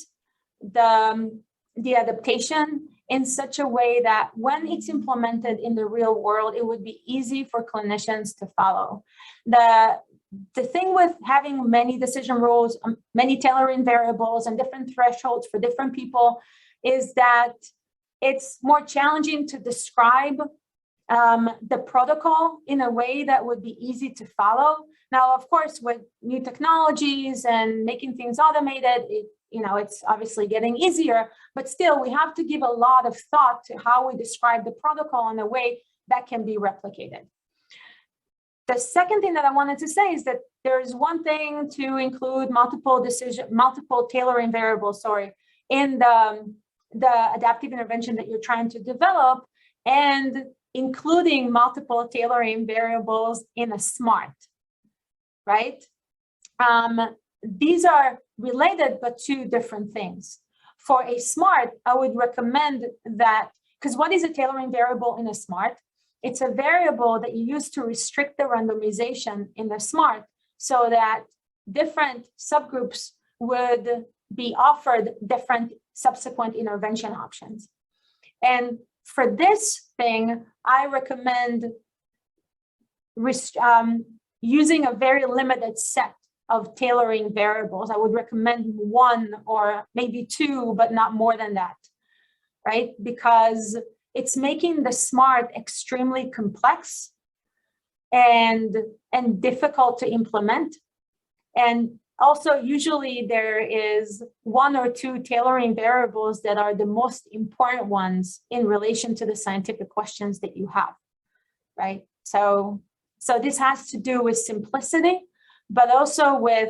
the adaptation in such a way that when it's implemented in the real world, it would be easy for clinicians to follow. The thing with having many decision rules, many tailoring variables and different thresholds for different people is that it's more challenging to describe the protocol in a way that would be easy to follow. Now, of course, with new technologies and making things automated, it's obviously getting easier, but still we have to give a lot of thought to how we describe the protocol in a way that can be replicated. The second thing that I wanted to say is that there's one thing to include multiple tailoring variables, in the adaptive intervention that you're trying to develop, and including multiple tailoring variables in a SMART, right? These are related, but two different things. For a SMART, I would recommend that, because what is a tailoring variable in a SMART? It's a variable that you use to restrict the randomization in the SMART so that different subgroups would be offered different subsequent intervention options. And for this thing, I recommend using a very limited set of tailoring variables. I would recommend one or maybe two, but not more than that, right? Because it's making the SMART extremely complex and difficult to implement. And also, usually there is one or two tailoring variables that are the most important ones in relation to the scientific questions that you have, right? So this has to do with simplicity, but also with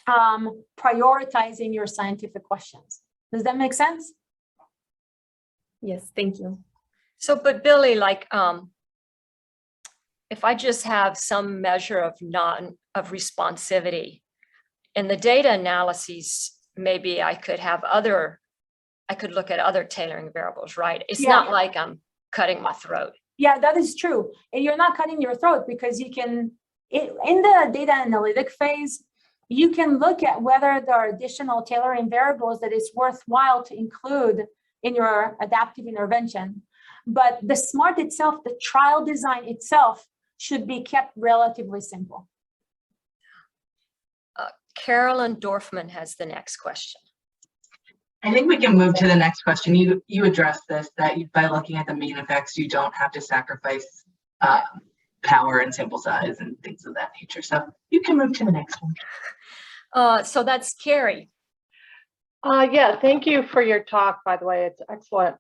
prioritizing your scientific questions. Does that make sense? Yes, thank you. So, but Billy, if I just have some measure of responsivity in the data analyses, maybe I could look at other tailoring variables, right? It's not like I'm cutting my throat. Yeah, that is true. And you're not cutting your throat because you can, in the data analytic phase, you can look at whether there are additional tailoring variables that is worthwhile to include in your adaptive intervention. But the SMART itself, the trial design itself, should be kept relatively simple. Carolyn Dorfman has the next question. I think we can move to the next question. You addressed this, that by looking at the main effects, you don't have to sacrifice power and sample size and things of that nature. So you can move to the next one. So that's Carrie. Yeah, thank you for your talk, by the way, it's excellent.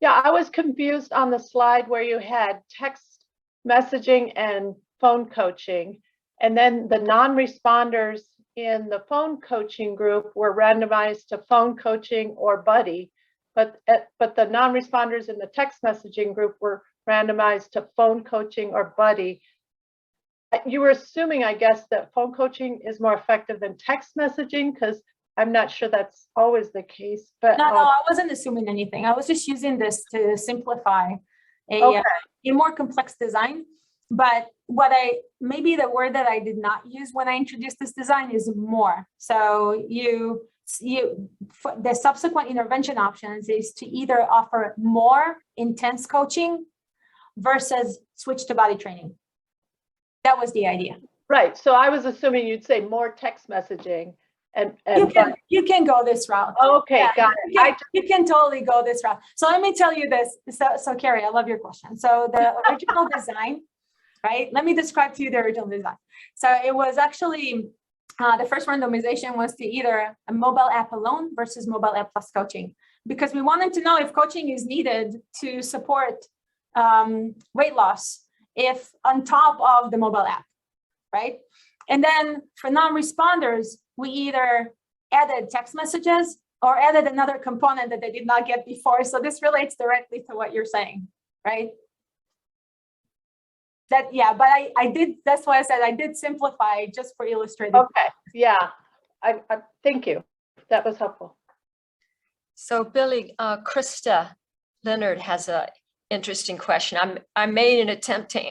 Yeah, I was confused on the slide where you had text messaging and phone coaching, and then the non-responders in the phone coaching group were randomized to phone coaching or buddy, but the non-responders in the text messaging group were randomized to phone coaching or buddy. You were assuming, I guess, that phone coaching is more effective than text messaging, because I'm not sure that's always the case. But no, I wasn't assuming anything. I was just using this to simplify a more complex design. But maybe the word that I did not use when I introduced this design is more. So the subsequent intervention options is to either offer more intense coaching versus switch to body training. That was the idea. right. So I was assuming you'd say more text messaging. And you can go this route. Okay, yeah, got it. You can totally go this route. So let me tell you this. So Carrie, I love your question. So the original design, right? Let me describe to you the original design. So it was actually, the first randomization was to either a mobile app alone versus mobile app plus coaching, because we wanted to know if coaching is needed to support weight loss, if on top of the mobile app, right? And then for non-responders, we either added text messages or added another component that they did not get before. So this relates directly to what you're saying, right? But I did, that's why I said I did simplify just for illustrating. Okay, yeah, I thank you. That was helpful. So Billy, Krista Leonard has an interesting question. I made an attempt to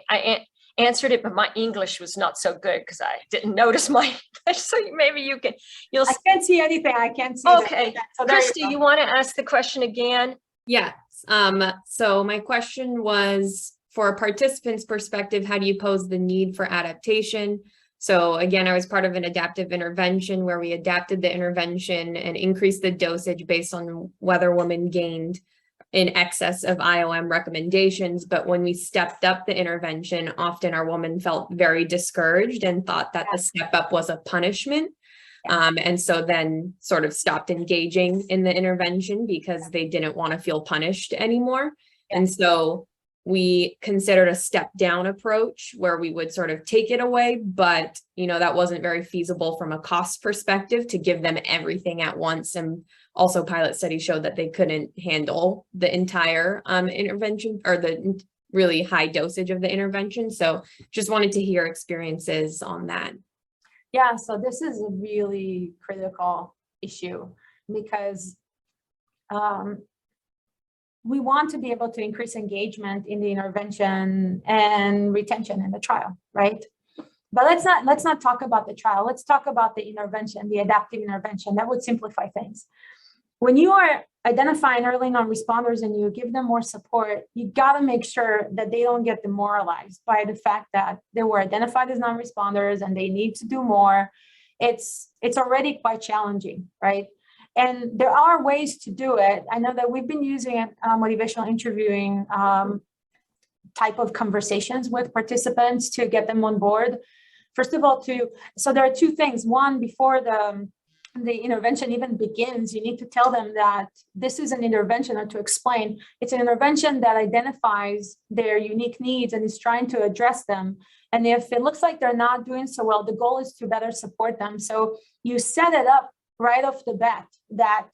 answered it, but my English was not so good because I didn't notice my English. So maybe you'll. I can't see anything. I can't see. Okay, So there Christy, you want to ask the question again? Yes. So my question was, for a participant's perspective, how do you pose the need for adaptation? So again, I was part of an adaptive intervention where we adapted the intervention and increased the dosage based on whether women gained in excess of IOM recommendations. But when we stepped up the intervention, often our women felt very discouraged and thought that the step up was a punishment. And so then sort of stopped engaging in the intervention because they didn't want to feel punished anymore. And so we considered a step down approach where we would sort of take it away, but that wasn't very feasible from a cost perspective to give them everything at once. And also pilot studies showed that they couldn't handle the entire intervention or the really high dosage of the intervention. So just wanted to hear experiences on that. Yeah, so this is a really critical issue because we want to be able to increase engagement in the intervention and retention in the trial, right? But let's not talk about the trial. Let's talk about the intervention, the adaptive intervention. That would simplify things. When you are identifying early non-responders and you give them more support, you got to make sure that they don't get demoralized by the fact that they were identified as non-responders and they need to do more. It's already quite challenging, right? And there are ways to do it. I know that we've been using motivational interviewing type of conversations with participants to get them on board. First of all, so there are two things. One, before the intervention even begins, you need to tell them that this is an intervention, or to explain it's an intervention that identifies their unique needs and is trying to address them. And if it looks like they're not doing so well, the goal is to better support them. So you set it up right off the bat that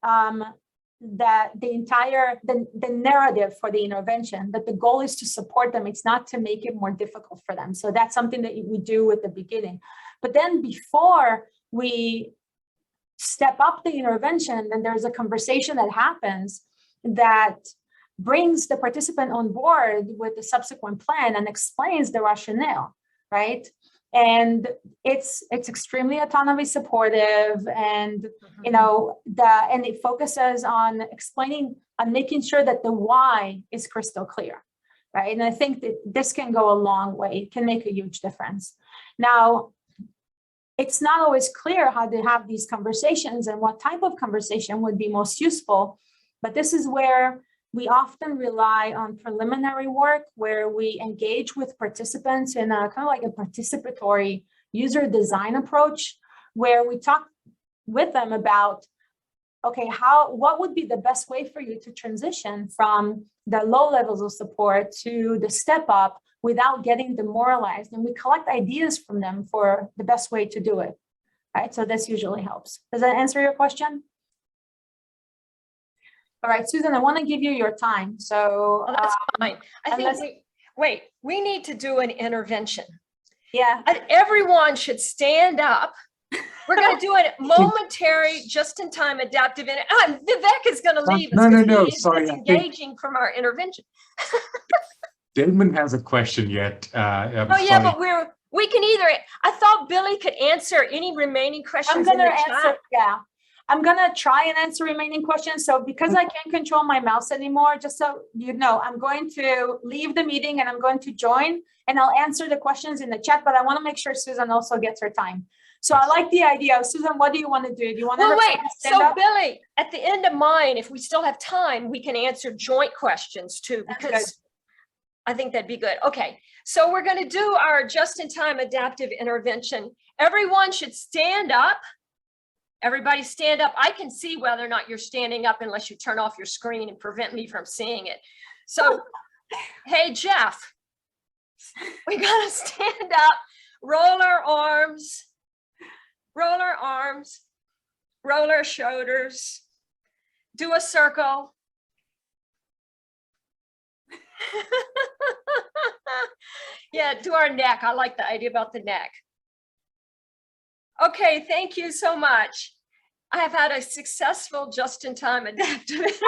the narrative for the intervention, that the goal is to support them. It's not to make it more difficult for them. So that's something that we do at the beginning. But then before we step up the intervention, then there's a conversation that happens that brings the participant on board with the subsequent plan and explains the rationale, right? And it's extremely autonomy supportive, and and it focuses on explaining, on making sure that the why is crystal clear, right? And I think that this can go a long way. It can make a huge difference. Now, it's not always clear how to have these conversations and what type of conversation would be most useful, but this is where we often rely on preliminary work where we engage with participants in a kind of like a participatory user design approach, where we talk with them about, okay, what would be the best way for you to transition from the low levels of support to the step up without getting demoralized, and we collect ideas from them for the best way to do it, right? So this usually helps. Does that answer your question? All right, Susan, I want to give you your time. So that's fine. I think we need to do an intervention. Yeah. Everyone should stand up. We're going to do a momentary, just-in-time adaptive. Vivek is going to leave us because he's engaging from our intervention. Damon has a question yet. Oh yeah, but we can either. I thought Billy could answer any remaining questions. I'm going to answer. Yeah. I'm going to try and answer remaining questions. So because I can't control my mouse anymore, just so you know, I'm going to leave the meeting and I'm going to join, and I'll answer the questions in the chat, but I want to make sure Susan also gets her time. So I like the idea. Susan, what do you want to do? Do you want to wait? So Billy, at the end of mine, if we still have time, we can answer joint questions too, because I think that'd be good. Okay, so we're going to do our just-in-time adaptive intervention. Everyone should stand up. Everybody stand up. I can see whether or not you're standing up unless you turn off your screen and prevent me from seeing it. So, hey, Jeff, we got to stand up, roll our arms, roll our shoulders, do a circle. Yeah, do our neck. I like the idea about the neck. Okay, thank you so much. I have had a successful just-in-time adaptive.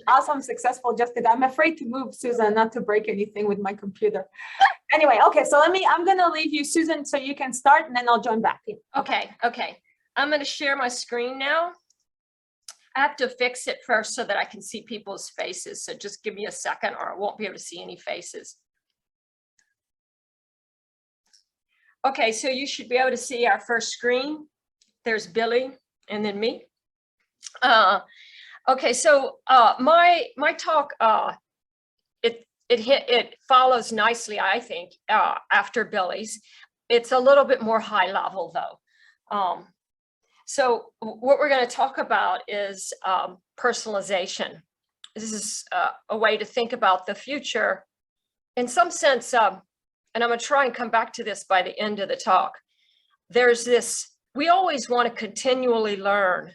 Awesome, successful just-in-time. I'm afraid to move, Susan, not to break anything with my computer. Anyway, okay, so I'm gonna leave you, Susan, so you can start and then I'll join back in. Okay. I'm going to share my screen now. I have to fix it first so that I can see people's faces. So just give me a second or I won't be able to see any faces. Okay, so you should be able to see our first screen. There's Billy and then me. Okay, so my talk, it follows nicely, I think, after Billy's. It's a little bit more high level though. So what we're going to talk about is personalization. This is a way to think about the future in some sense, and I'm going to try and come back to this by the end of the talk. There's this, we always want to continually learn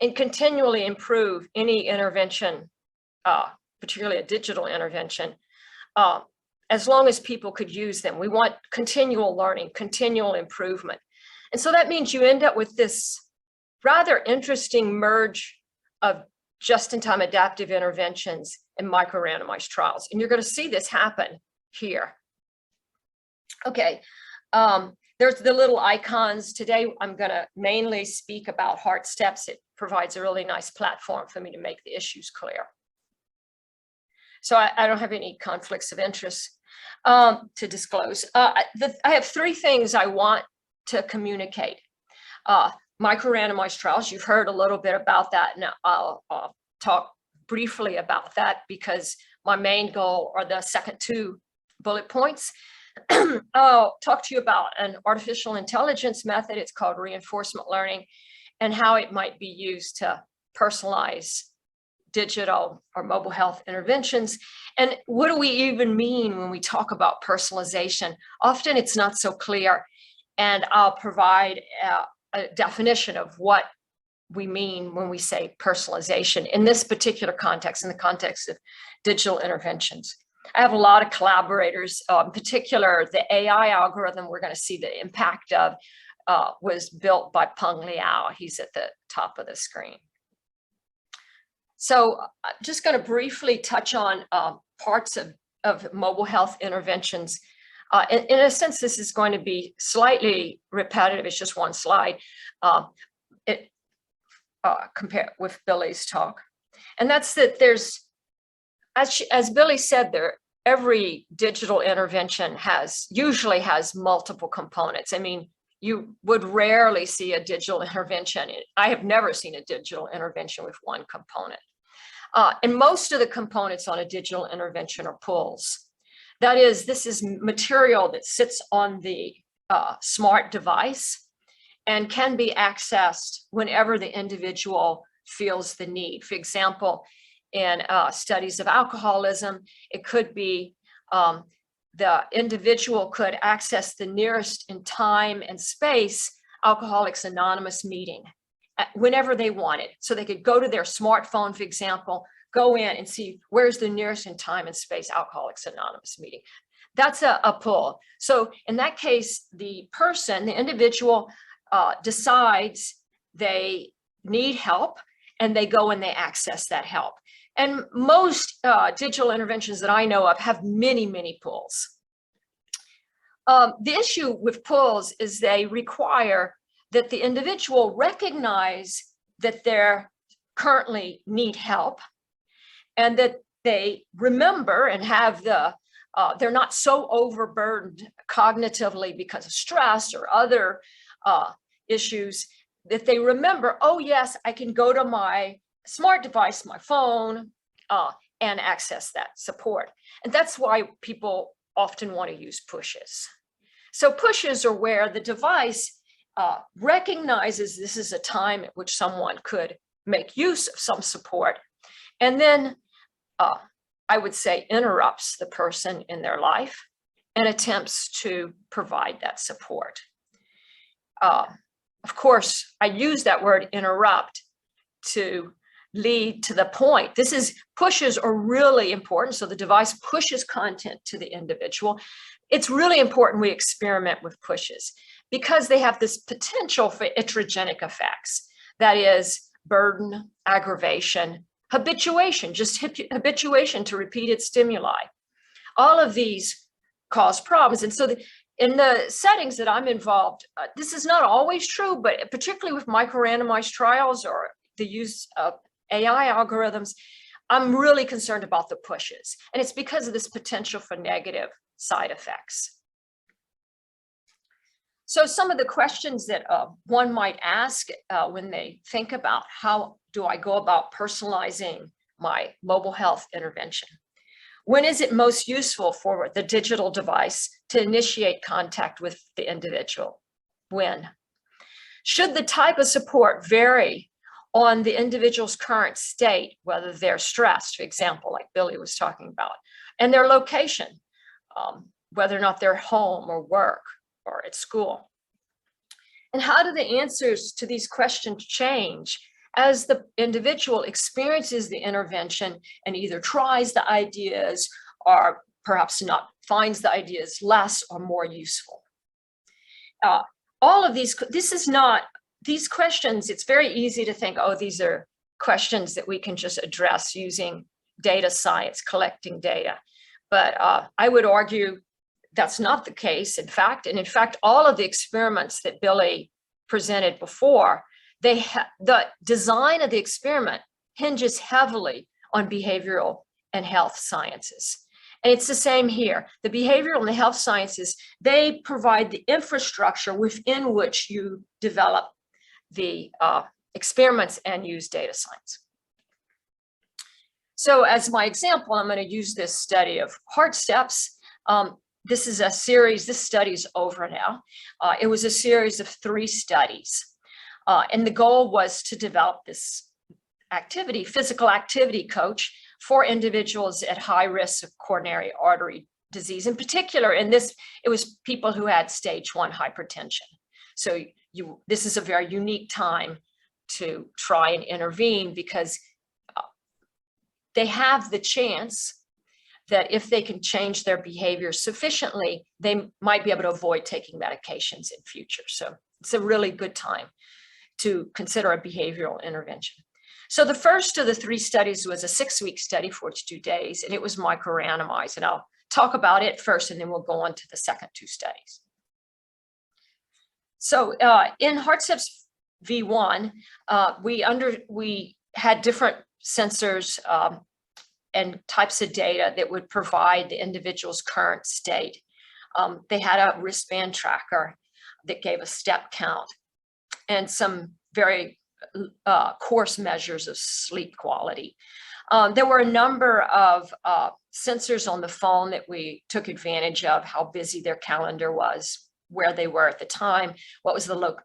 and continually improve any intervention, particularly a digital intervention, as long as people could use them. We want continual learning, continual improvement. And so that means you end up with this rather interesting merge of just-in-time adaptive interventions and micro-randomized trials. And you're going to see this happen here. Okay, there's the little icons. Today, I'm going to mainly speak about heart steps. It provides a really nice platform for me to make the issues clear. So I don't have any conflicts of interest to disclose. I have three things I want to communicate. Micro-randomized trials, you've heard a little bit about that, and I'll talk briefly about that because my main goal are the second two bullet points. I'll talk to you about an artificial intelligence method. It's called reinforcement learning, and how it might be used to personalize digital or mobile health interventions. And what do we even mean when we talk about personalization? Often it's not so clear, and I'll provide a definition of what we mean when we say personalization in this particular context, in the context of digital interventions. I have a lot of collaborators, in particular, the AI algorithm we're going to see the impact of was built by Peng Liao. He's at the top of the screen. So I'm just going to briefly touch on parts of mobile health interventions. In a sense, this is going to be slightly repetitive. It's just one slide compared with Billy's talk. And that's that there's, as Billy said there, every digital intervention usually has multiple components. I mean, you would rarely see a digital intervention. I have never seen a digital intervention with one component. And most of the components on a digital intervention are pulls. That is, this is material that sits on the smart device and can be accessed whenever the individual feels the need. For example, in studies of alcoholism, it could be the individual could access the nearest in time and space Alcoholics Anonymous meeting whenever they wanted. So they could go to their smartphone, for example, go in and see where's the nearest in time and space Alcoholics Anonymous meeting. That's a pull. So in that case, the individual decides they need help and they go and they access that help. And most digital interventions that I know of have many, many pulls. The issue with pulls is they require that the individual recognize that they currently need help and that they remember and have they're not so overburdened cognitively because of stress or other issues, that they remember, oh yes, I can go to my smart device, my phone, and access that support. And that's why people often want to use pushes. So pushes are where the device recognizes this is a time at which someone could make use of some support, and then I would say interrupts the person in their life and attempts to provide that support. Of course, I use that word interrupt to lead to the point. Pushes are really important. So the device pushes content to the individual. It's really important we experiment with pushes because they have this potential for iatrogenic effects. That is burden, aggravation, habituation, just habituation to repeated stimuli. All of these cause problems. And so in the settings that I'm involved, this is not always true, but particularly with micro-randomized trials or the use of AI algorithms, I'm really concerned about the pushes. And it's because of this potential for negative side effects. So some of the questions that one might ask when they think about how do I go about personalizing my mobile health intervention? When is it most useful for the digital device to initiate contact with the individual? When? Should the type of support vary on the individual's current state, whether they're stressed, for example, like Billy was talking about, and their location, whether or not they're home or work or at school? And how do the answers to these questions change as the individual experiences the intervention and either tries the ideas or perhaps not, finds the ideas less or more useful? All of these questions, it's very easy to think, oh, these are questions that we can just address using data science, collecting data. But I would argue that's not the case, in fact. And in fact, all of the experiments that Billy presented before, the design of the experiment hinges heavily on behavioral and health sciences. And it's the same here. The behavioral and the health sciences, they provide the infrastructure within which you develop the experiments and use data science. So as my example, I'm going to use this study of heart steps. This is a series, this study is over now. It was a series of 3 studies. And the goal was to develop this activity, physical activity coach for individuals at high risk of coronary artery disease. In particular, in this, it was people who had stage 1 hypertension. So this is a very unique time to try and intervene because they have the chance that if they can change their behavior sufficiently, they might be able to avoid taking medications in future. So it's a really good time to consider a behavioral intervention. So the first of the 3 studies was a 6-week study, 42 days, and it was micro-randomized. And I'll talk about it first, and then we'll go on to the second 2 studies. So in HeartSteps V1, we had different sensors and types of data that would provide the individual's current state. They had a wristband tracker that gave a step count and some very coarse measures of sleep quality. There were a number of sensors on the phone that we took advantage of, how busy their calendar was, where they were at the time, what was the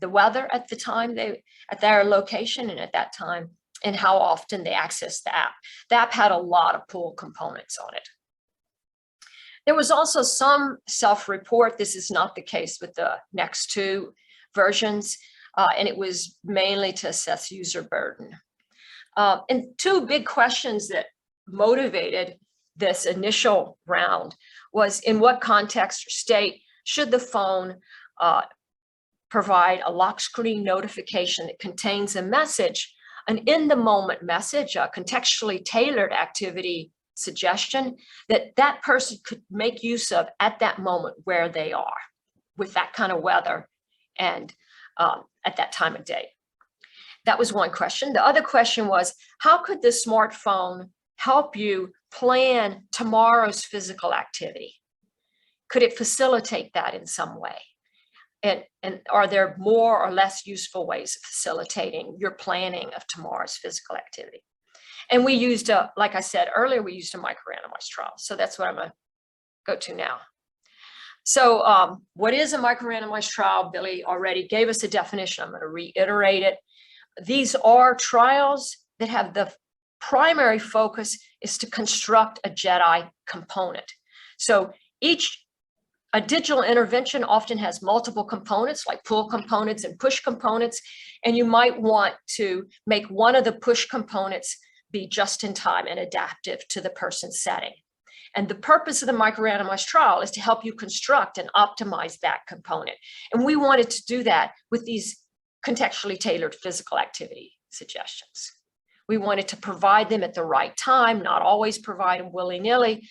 weather at the time at their location and at that time, and how often they accessed the app. The app had a lot of pull components on it. There was also some self-report. This is not the case with the next 2 versions, and it was mainly to assess user burden. And 2 big questions that motivated this initial round was, in what context or state should the phone provide a lock screen notification that contains a message, an in-the-moment message, a contextually tailored activity suggestion that person could make use of at that moment where they are with that kind of weather and at that time of day. That was one question. The other question was, how could the smartphone help you plan tomorrow's physical activity? Could it facilitate that in some way? And are there more or less useful ways of facilitating your planning of tomorrow's physical activity? And we used, like I said earlier, we used a micro-randomized trial. So that's what I'm going to go to now. So what is a micro-randomized trial? Billy already gave us a definition. I'm going to reiterate it. These are trials that have the primary focus is to construct a JEDI component. So a digital intervention often has multiple components like pull components and push components, and you might want to make one of the push components be just in time and adaptive to the person's setting. And the purpose of the micro-randomized trial is to help you construct and optimize that component. And we wanted to do that with these contextually tailored physical activity suggestions. We wanted to provide them at the right time, not always provide them willy-nilly.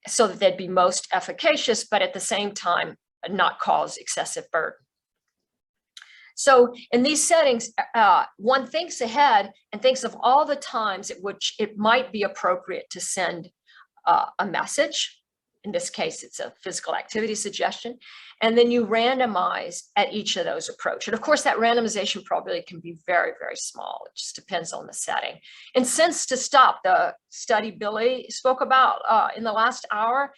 so that they'd be most efficacious, but at the same time, not cause excessive burden. So in these settings, one thinks ahead and thinks of all the times at which it might be appropriate to send a message. In this case, it's a physical activity suggestion. And then you randomize at each of those approach. And of course, that randomization probability can be very, very small. It just depends on the setting. And since to stop, the study Billy spoke about in the last hour,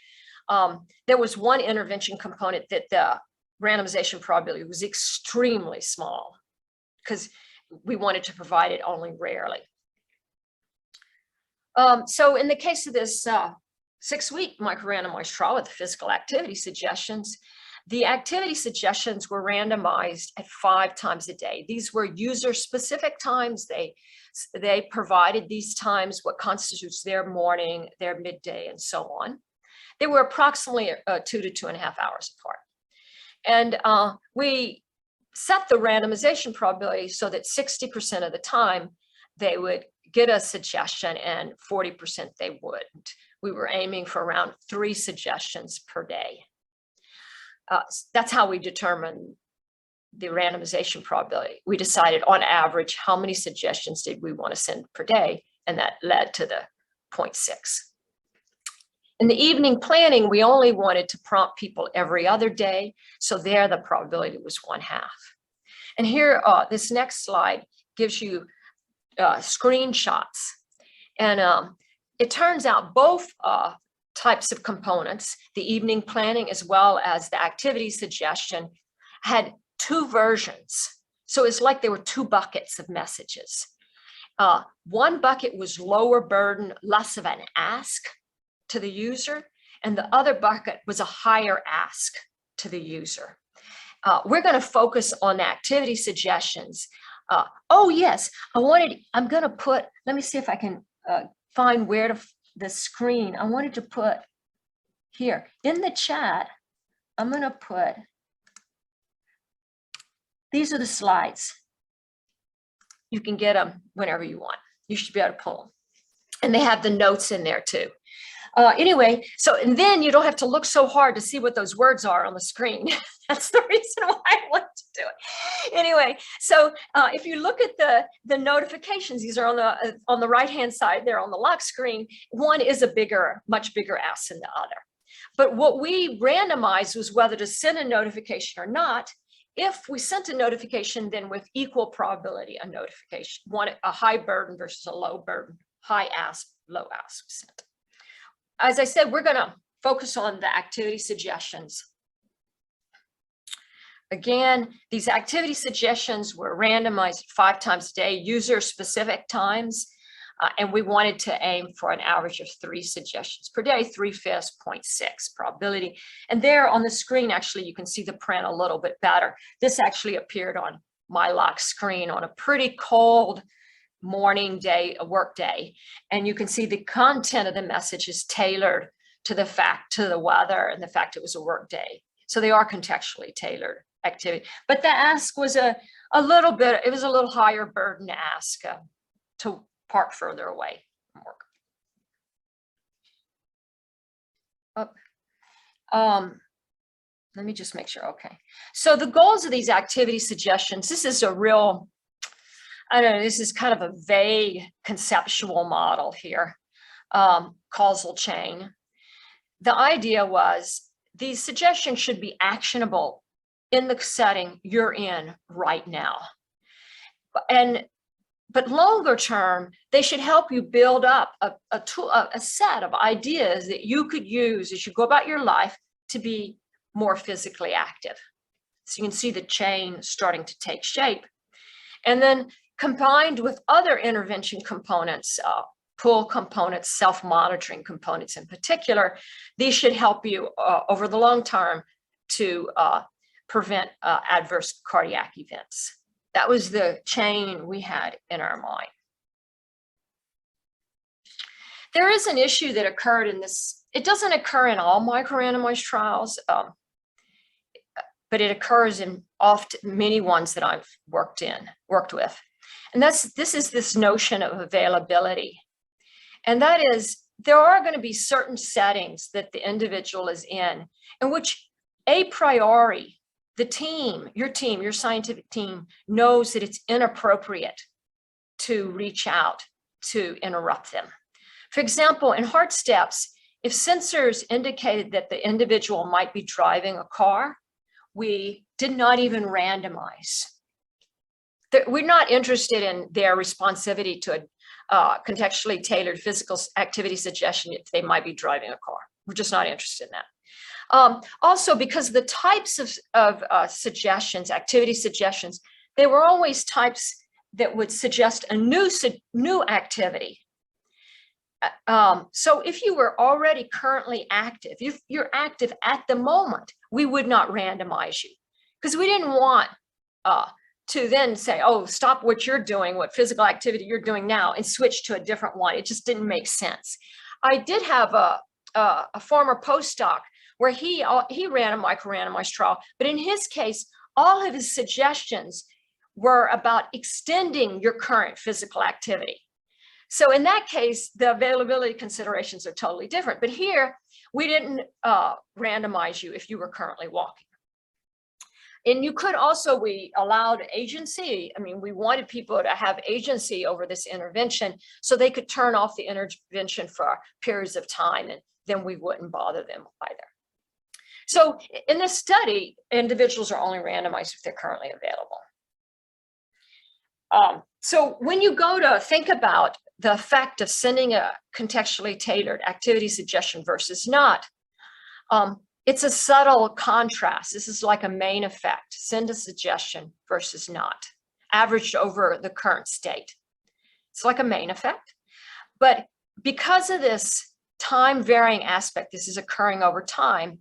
there was one intervention component that the randomization probability was extremely small because we wanted to provide it only rarely. So in the case of this 6-week micro-randomized trial with physical activity suggestions, the activity suggestions were randomized at 5 times a day. These were user-specific times. They provided these times, what constitutes their morning, their midday, and so on. They were approximately 2 to 2.5 hours apart. And we set the randomization probability so that 60% of the time they would get a suggestion and 40% they wouldn't. We were aiming for around 3 suggestions per day. That's how we determined the randomization probability. We decided on average how many suggestions did we want to send per day, and that led to the 0.6. In the evening planning, we only wanted to prompt people every other day, so there the probability was 1/2. And here, this next slide gives you screenshots. And it turns out both types of components, the evening planning as well as the activity suggestion, had 2 versions. So it's like there were 2 buckets of messages. One bucket was lower burden, less of an ask to the user, and the other bucket was a higher ask to the user. We're going to focus on the activity suggestions. Oh yes, I'm going to put, let me see if I can find where the screen. I wanted to put here in the chat. I'm going to put, these are the slides. You can get them whenever you want. You should be able to pull them. And they have the notes in there too. Anyway, so, and then you don't have to look so hard to see what those words are on the screen. That's the reason why I want to do it. Anyway, so if you look at the notifications, these are on the right-hand side there on the lock screen. One is a much bigger ask than the other. But what we randomized was whether to send a notification or not. If we sent a notification, then with equal probability, a notification, a high burden versus a low burden, high ask, low ask sent. As I said, we're going to focus on the activity suggestions. Again, these activity suggestions were randomized 5 times a day, user-specific times, and we wanted to aim for an average of 3 suggestions per day, 3/5, 0.6 probability. And there on the screen, actually, you can see the print a little bit better. This actually appeared on my lock screen on a pretty cold morning day, a work day, and you can see the content of the message is tailored to the weather and the fact it was a work day. So they are contextually tailored activity. But the ask was a little bit, it was a little higher burden to ask to park further away from work. Let me just make sure, okay. So the goals of these activity suggestions, this is a real, I don't know, this is kind of a vague conceptual model here, causal chain. The idea was these suggestions should be actionable in the setting you're in right now. But longer term, they should help you build up a set of ideas that you could use as you go about your life to be more physically active. So you can see the chain starting to take shape. And then combined with other intervention components, pull components, self-monitoring components in particular, these should help you over the long term to prevent adverse cardiac events. That was the chain we had in our mind. There is an issue that occurred in this. It doesn't occur in all micro-randomized trials, but it occurs in many ones that I've worked with. And this is this notion of availability. And that is, there are going to be certain settings that the individual is in which a priori, the team, your scientific team knows that it's inappropriate to reach out to interrupt them. For example, in heart steps, if sensors indicated that the individual might be driving a car, we did not even randomize. We're not interested in their responsivity to a contextually tailored physical activity suggestion if they might be driving a car. We're just not interested in that. Also, because the types of suggestions, activity suggestions, they were always types that would suggest a new activity. So if you were already currently active, if you're active at the moment, we would not randomize you because we didn't want to then say, oh, stop what you're doing, what physical activity you're doing now, and switch to a different one. It just didn't make sense. I did have a former postdoc where he ran a micro-randomized trial, but in his case, all of his suggestions were about extending your current physical activity. So in that case, the availability considerations are totally different. But here, we didn't randomize you if you were currently walking. And you could also, we allowed agency. I mean, we wanted people to have agency over this intervention so they could turn off the intervention for periods of time, and then we wouldn't bother them either. So in this study, individuals are only randomized if they're currently available. So when you go to think about the effect of sending a contextually tailored activity suggestion versus not, it's a subtle contrast. This is like a main effect, send a suggestion versus not, averaged over the current state. It's like a main effect. But because of this time varying aspect, this is occurring over time,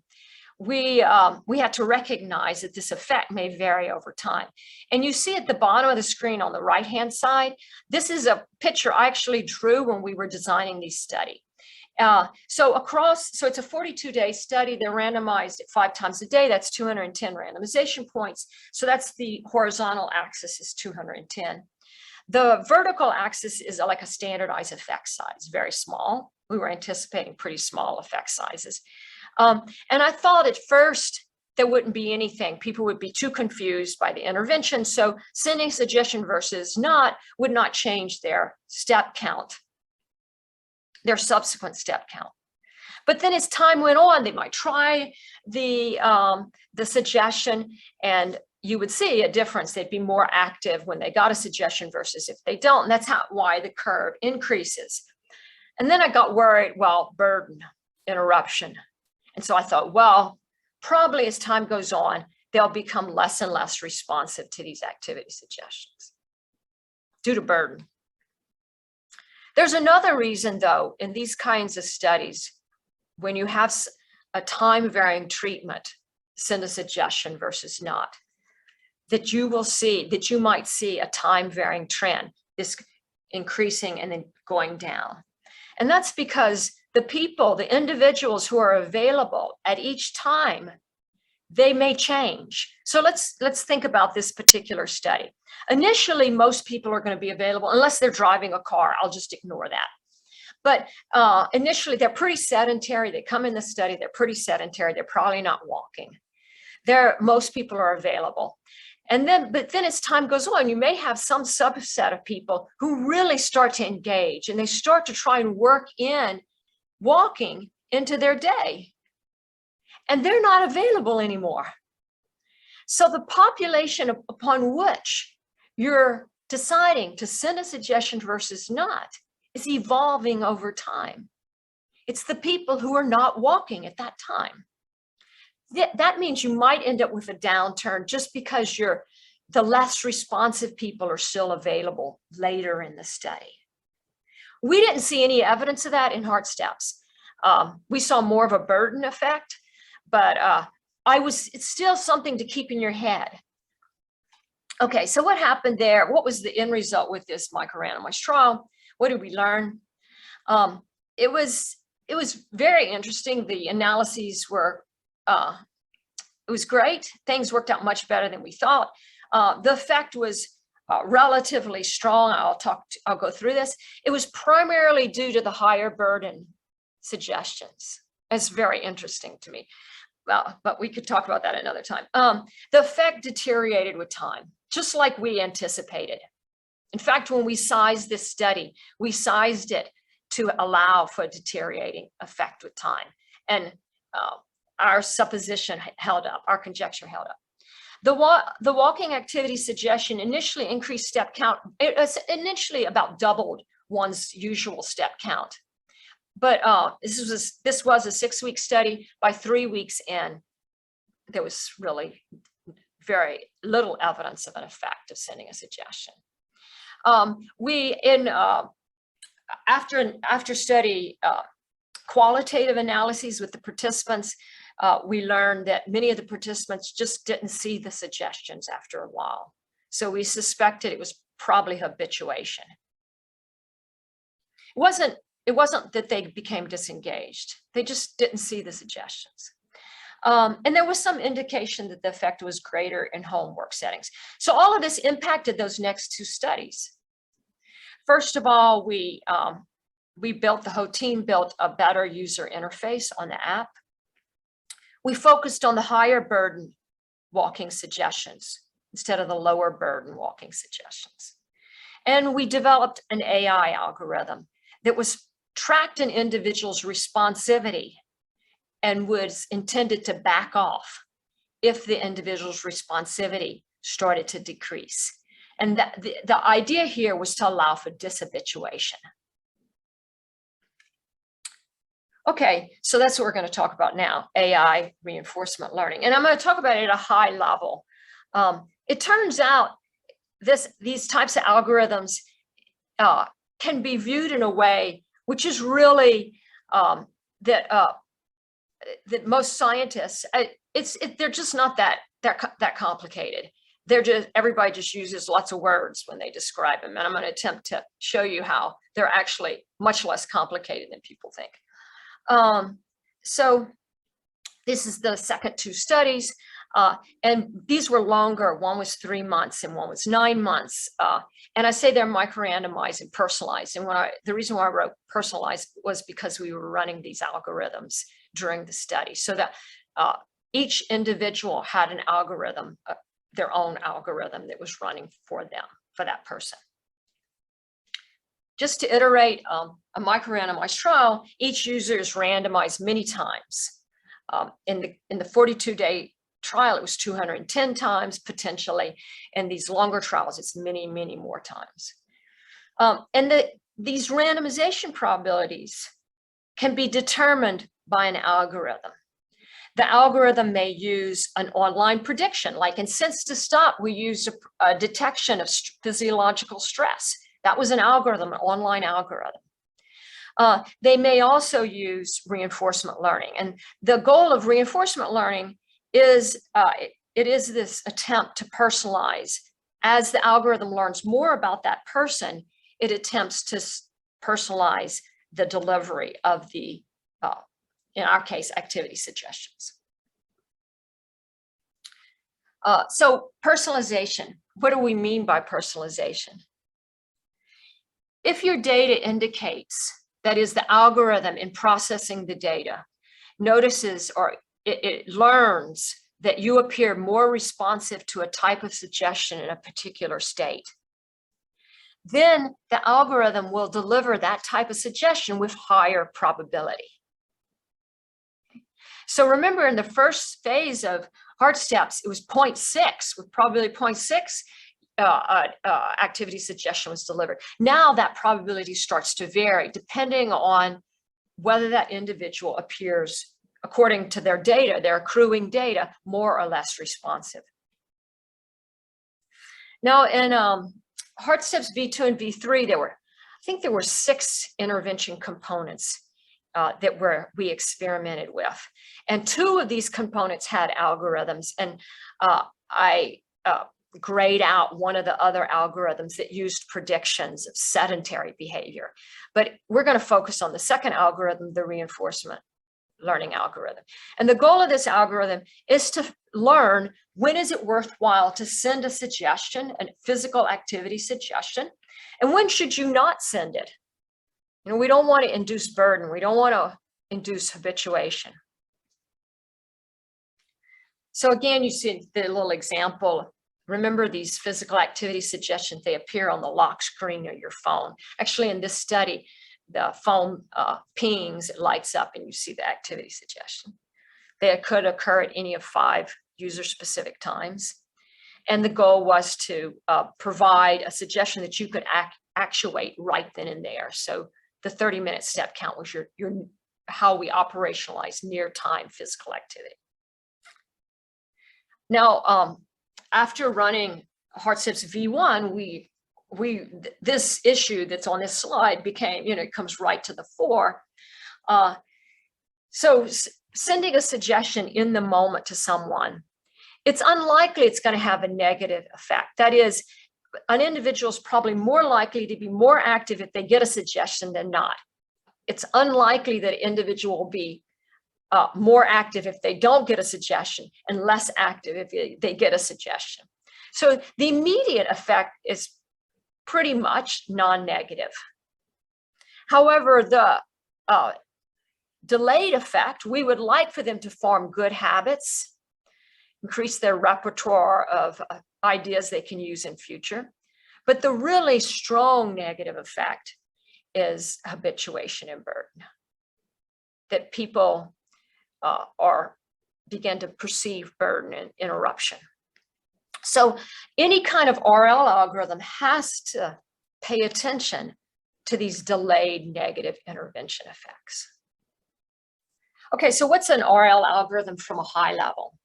we had to recognize that this effect may vary over time. And you see at the bottom of the screen on the right-hand side, this is a picture I actually drew when we were designing these studies. So it's a 42-day study. They're randomized at 5 times a day. That's 210 randomization points. So that's the horizontal axis is 210. The vertical axis is like a standardized effect size, very small. We were anticipating pretty small effect sizes. And I thought at first there wouldn't be anything. People would be too confused by the intervention. So sending suggestion versus not would not change their step count, their subsequent step count. But then as time went on, they might try the suggestion, and you would see a difference. They'd be more active when they got a suggestion versus if they don't. And that's why the curve increases. And then I got worried, well, burden, interruption. And so I thought, well, probably as time goes on, they'll become less and less responsive to these activity suggestions due to burden. There's another reason, though, in these kinds of studies, when you have a time-varying treatment, send a suggestion versus not, that you might see a time-varying trend, this increasing and then going down. And that's because the individuals who are available at each time, they may change. So let's think about this particular study. Initially, most people are going to be available unless they're driving a car. I'll just ignore that. But initially, they're pretty sedentary. They come in the study, they're pretty sedentary. They're probably not walking. Most people are available. But then as time goes on, you may have some subset of people who really start to engage, and they start to try and work in walking into their day, and they're not available anymore. So the population upon which you're deciding to send a suggestion versus not is evolving over time. It's the people who are not walking at that time. That means you might end up with a downturn just because the less responsive people are still available later in the study. We didn't see any evidence of that in heart steps. We saw more of a burden effect, but it's still something to keep in your head. Okay, so what happened there? What was the end result with this micro-randomized trial? What did we learn? It was very interesting. The analyses were, it was great. Things worked out much better than we thought. The effect was relatively strong. I'll go through this. It was primarily due to the higher burden suggestions. It's very interesting to me. Well, but we could talk about that another time. The effect deteriorated with time, just like we anticipated. In fact, when we sized this study, we sized it to allow for a deteriorating effect with time. And our supposition held up, our conjecture held up. The walking activity suggestion initially increased step count. It was initially about doubled one's usual step count. But this was a 6-week study. By 3 weeks in, there was really very little evidence of an effect of sending a suggestion. After study qualitative analyses with the participants, we learned that many of the participants just didn't see the suggestions after a while. So we suspected it was probably habituation. It wasn't that they became disengaged. They just didn't see the suggestions. And there was some indication that the effect was greater in home work settings. So all of this impacted those next 2 studies. First of all, the whole team built a better user interface on the app. We focused on the higher burden walking suggestions instead of the lower burden walking suggestions. And we developed an AI algorithm that was tracked an individual's responsivity and was intended to back off if the individual's responsivity started to decrease. And the idea here was to allow for dishabituation. Okay, so that's what we're going to talk about now, AI reinforcement learning. And I'm going to talk about it at a high level. It turns out these types of algorithms can be viewed in a way which is really that most scientists, they're just not that complicated. Everybody just uses lots of words when they describe them. And I'm going to attempt to show you how they're actually much less complicated than people think. So this is the second 2 studies, and these were longer. One was 3 months and one was 9 months. And I say they're micro-randomized and personalized. And the reason why I wrote personalized was because we were running these algorithms during the study, so that each individual had an algorithm, their own algorithm that was running for them, for that person. Just to iterate a micro-randomized trial, each user is randomized many times. In the 42-day trial, it was 210 times potentially. And these longer trials, it's many, many more times. And these randomization probabilities can be determined by an algorithm. The algorithm may use an online prediction, like in Sense to Stop, we used a detection of physiological stress. That was an algorithm, an online algorithm. They may also use reinforcement learning. And the goal of reinforcement learning is, it is this attempt to personalize. As the algorithm learns more about that person, it attempts to personalize the delivery of the, in our case, activity suggestions. So personalization, what do we mean by personalization? If your data indicates, that is the algorithm in processing the data, notices or it learns that you appear more responsive to a type of suggestion in a particular state, then the algorithm will deliver that type of suggestion with higher probability. So remember, in the first phase of Heart Steps, it was 0.6, with probability 0.6, activity suggestion was delivered. Now that probability starts to vary depending on whether that individual appears, according to their data, their accruing data, more or less responsive. Now in Heart Steps V2 and V3, I think there were 6 intervention components that we experimented with. And 2 of these components had algorithms, and I grayed out one of the other algorithms that used predictions of sedentary behavior. But we're going to focus on the second algorithm, the reinforcement learning algorithm. And the goal of this algorithm is to learn when is it worthwhile to send a suggestion, a physical activity suggestion, and when should you not send it. You know, we don't want to induce burden. We don't want to induce habituation. So again, you see the little example. Remember these physical activity suggestions, they appear on the lock screen of your phone. Actually, in this study, the phone pings, it lights up, and you see the activity suggestion. They could occur at any of 5 user-specific times. And the goal was to provide a suggestion that you could actuate right then and there. So the 30-minute step count was your how we operationalize near-time physical activity. Now, after running HeartStips V1, this issue that's on this slide became, it comes right to the fore. So sending a suggestion in the moment to someone, it's unlikely it's going to have a negative effect. That is, an individual is probably more likely to be more active if they get a suggestion than not. It's unlikely that an individual will be more active if they don't get a suggestion and less active if they get a suggestion. So the immediate effect is pretty much non-negative. However, the delayed effect, we would like for them to form good habits, increase their repertoire of ideas they can use in future. But the really strong negative effect is habituation and burden, that people begin to perceive burden and interruption. So any kind of RL algorithm has to pay attention to these delayed negative intervention effects. Okay, so what's an RL algorithm from a high level?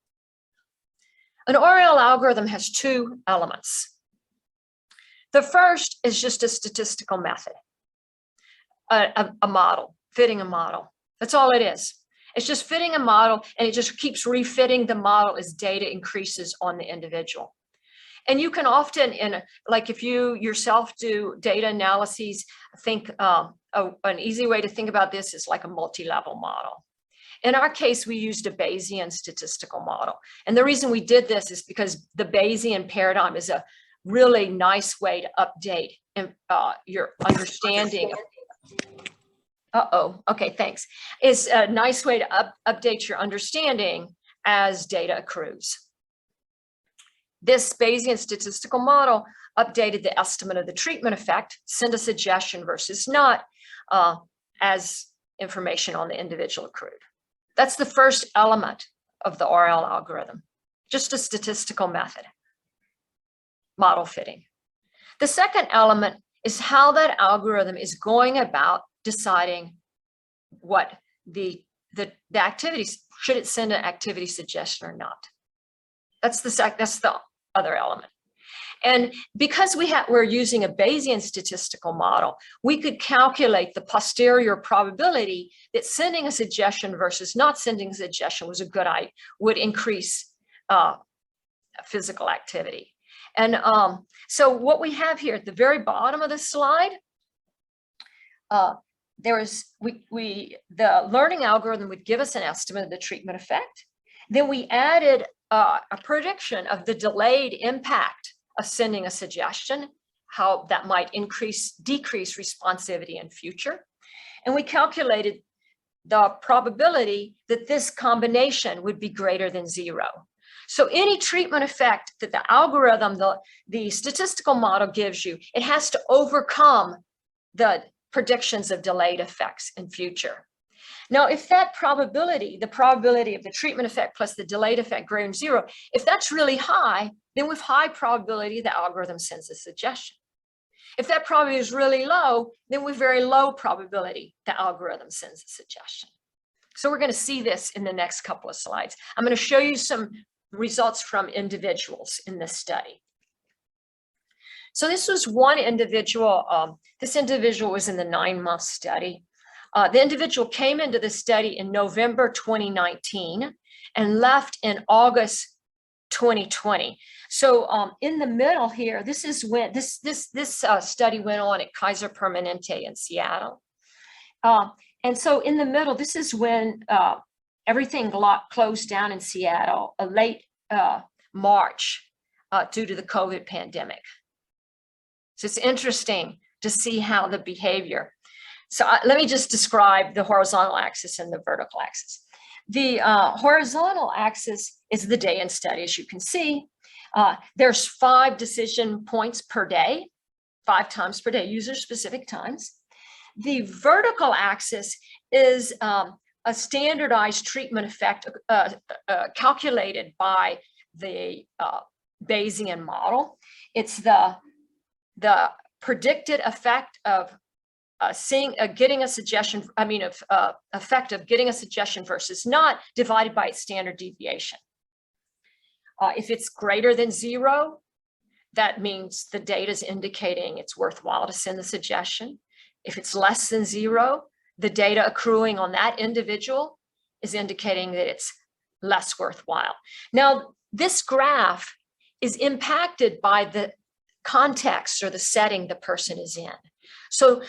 An RL algorithm has 2 elements. The first is just a statistical method, a model, fitting a model. That's all it is. It's just fitting a model, and it just keeps refitting the model as data increases on the individual. And you can often, like if you yourself do data analyses, think an easy way to think about this is like a multi-level model. In our case, we used a Bayesian statistical model. And the reason we did this is because the Bayesian paradigm is a really nice way to update your understanding. Okay, thanks. It's a nice way to update your understanding as data accrues. This Bayesian statistical model updated the estimate of the treatment effect, send a suggestion versus not, as information on the individual accrued. That's the first element of the RL algorithm, just a statistical method, model fitting. The second element is how that algorithm is going about deciding what the activities, should it send an activity suggestion or not. That's the other element. And because we're using a Bayesian statistical model, we could calculate the posterior probability that sending a suggestion versus not sending a suggestion was a good idea, would increase physical activity. And so what we have here at the very bottom of the slide, the learning algorithm would give us an estimate of the treatment effect. Then we added a prediction of the delayed impact of sending a suggestion, how that might decrease responsivity in future. And we calculated the probability that this combination would be greater than 0. So any treatment effect that the algorithm, the statistical model gives you, it has to overcome the predictions of delayed effects in future. Now, if that probability, the probability of the treatment effect plus the delayed effect greater than 0, if that's really high, then with high probability, the algorithm sends a suggestion. If that probability is really low, then with very low probability, the algorithm sends a suggestion. So we're going to see this in the next couple of slides. I'm going to show you some results from individuals in this study. So this was one individual. This individual was in the 9-month study. The individual came into the study in November 2019 and left in August 2020. So in the middle here, this is when this study went on at Kaiser Permanente in Seattle. And so in the middle, this is when everything closed down in Seattle, late March, due to the COVID pandemic. So it's interesting to see how the behavior. So let me just describe the horizontal axis and the vertical axis. The horizontal axis is the day in study, as you can see. There's 5 decision points per day, 5 times per day, user-specific times. The vertical axis is a standardized treatment effect calculated by the Bayesian model. It's the predicted effect of getting a suggestion, effect of getting a suggestion versus not, divided by its standard deviation. If it's greater than 0, that means the data is indicating it's worthwhile to send the suggestion. If it's less than 0, the data accruing on that individual is indicating that it's less worthwhile. Now, this graph is impacted by the context or the setting the person is in. So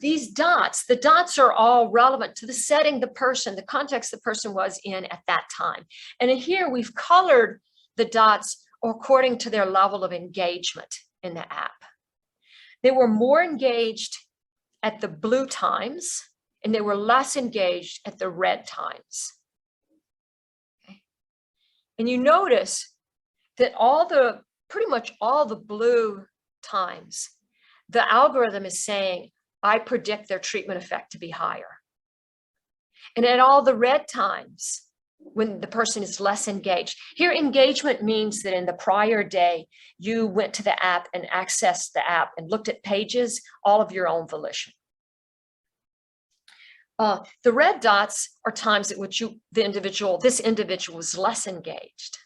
these dots, the dots are all relevant to the setting the context the person was in at that time. And here we've colored the dots according to their level of engagement in the app. They were more engaged at the blue times, and they were less engaged at the red times. Okay. And you notice that pretty much all the blue times, the algorithm is saying, I predict their treatment effect to be higher. And at all the red times, when the person is less engaged. Here, engagement means that in the prior day, you went to the app and accessed the app and looked at pages, all of your own volition. The red dots are times at which this individual was less engaged.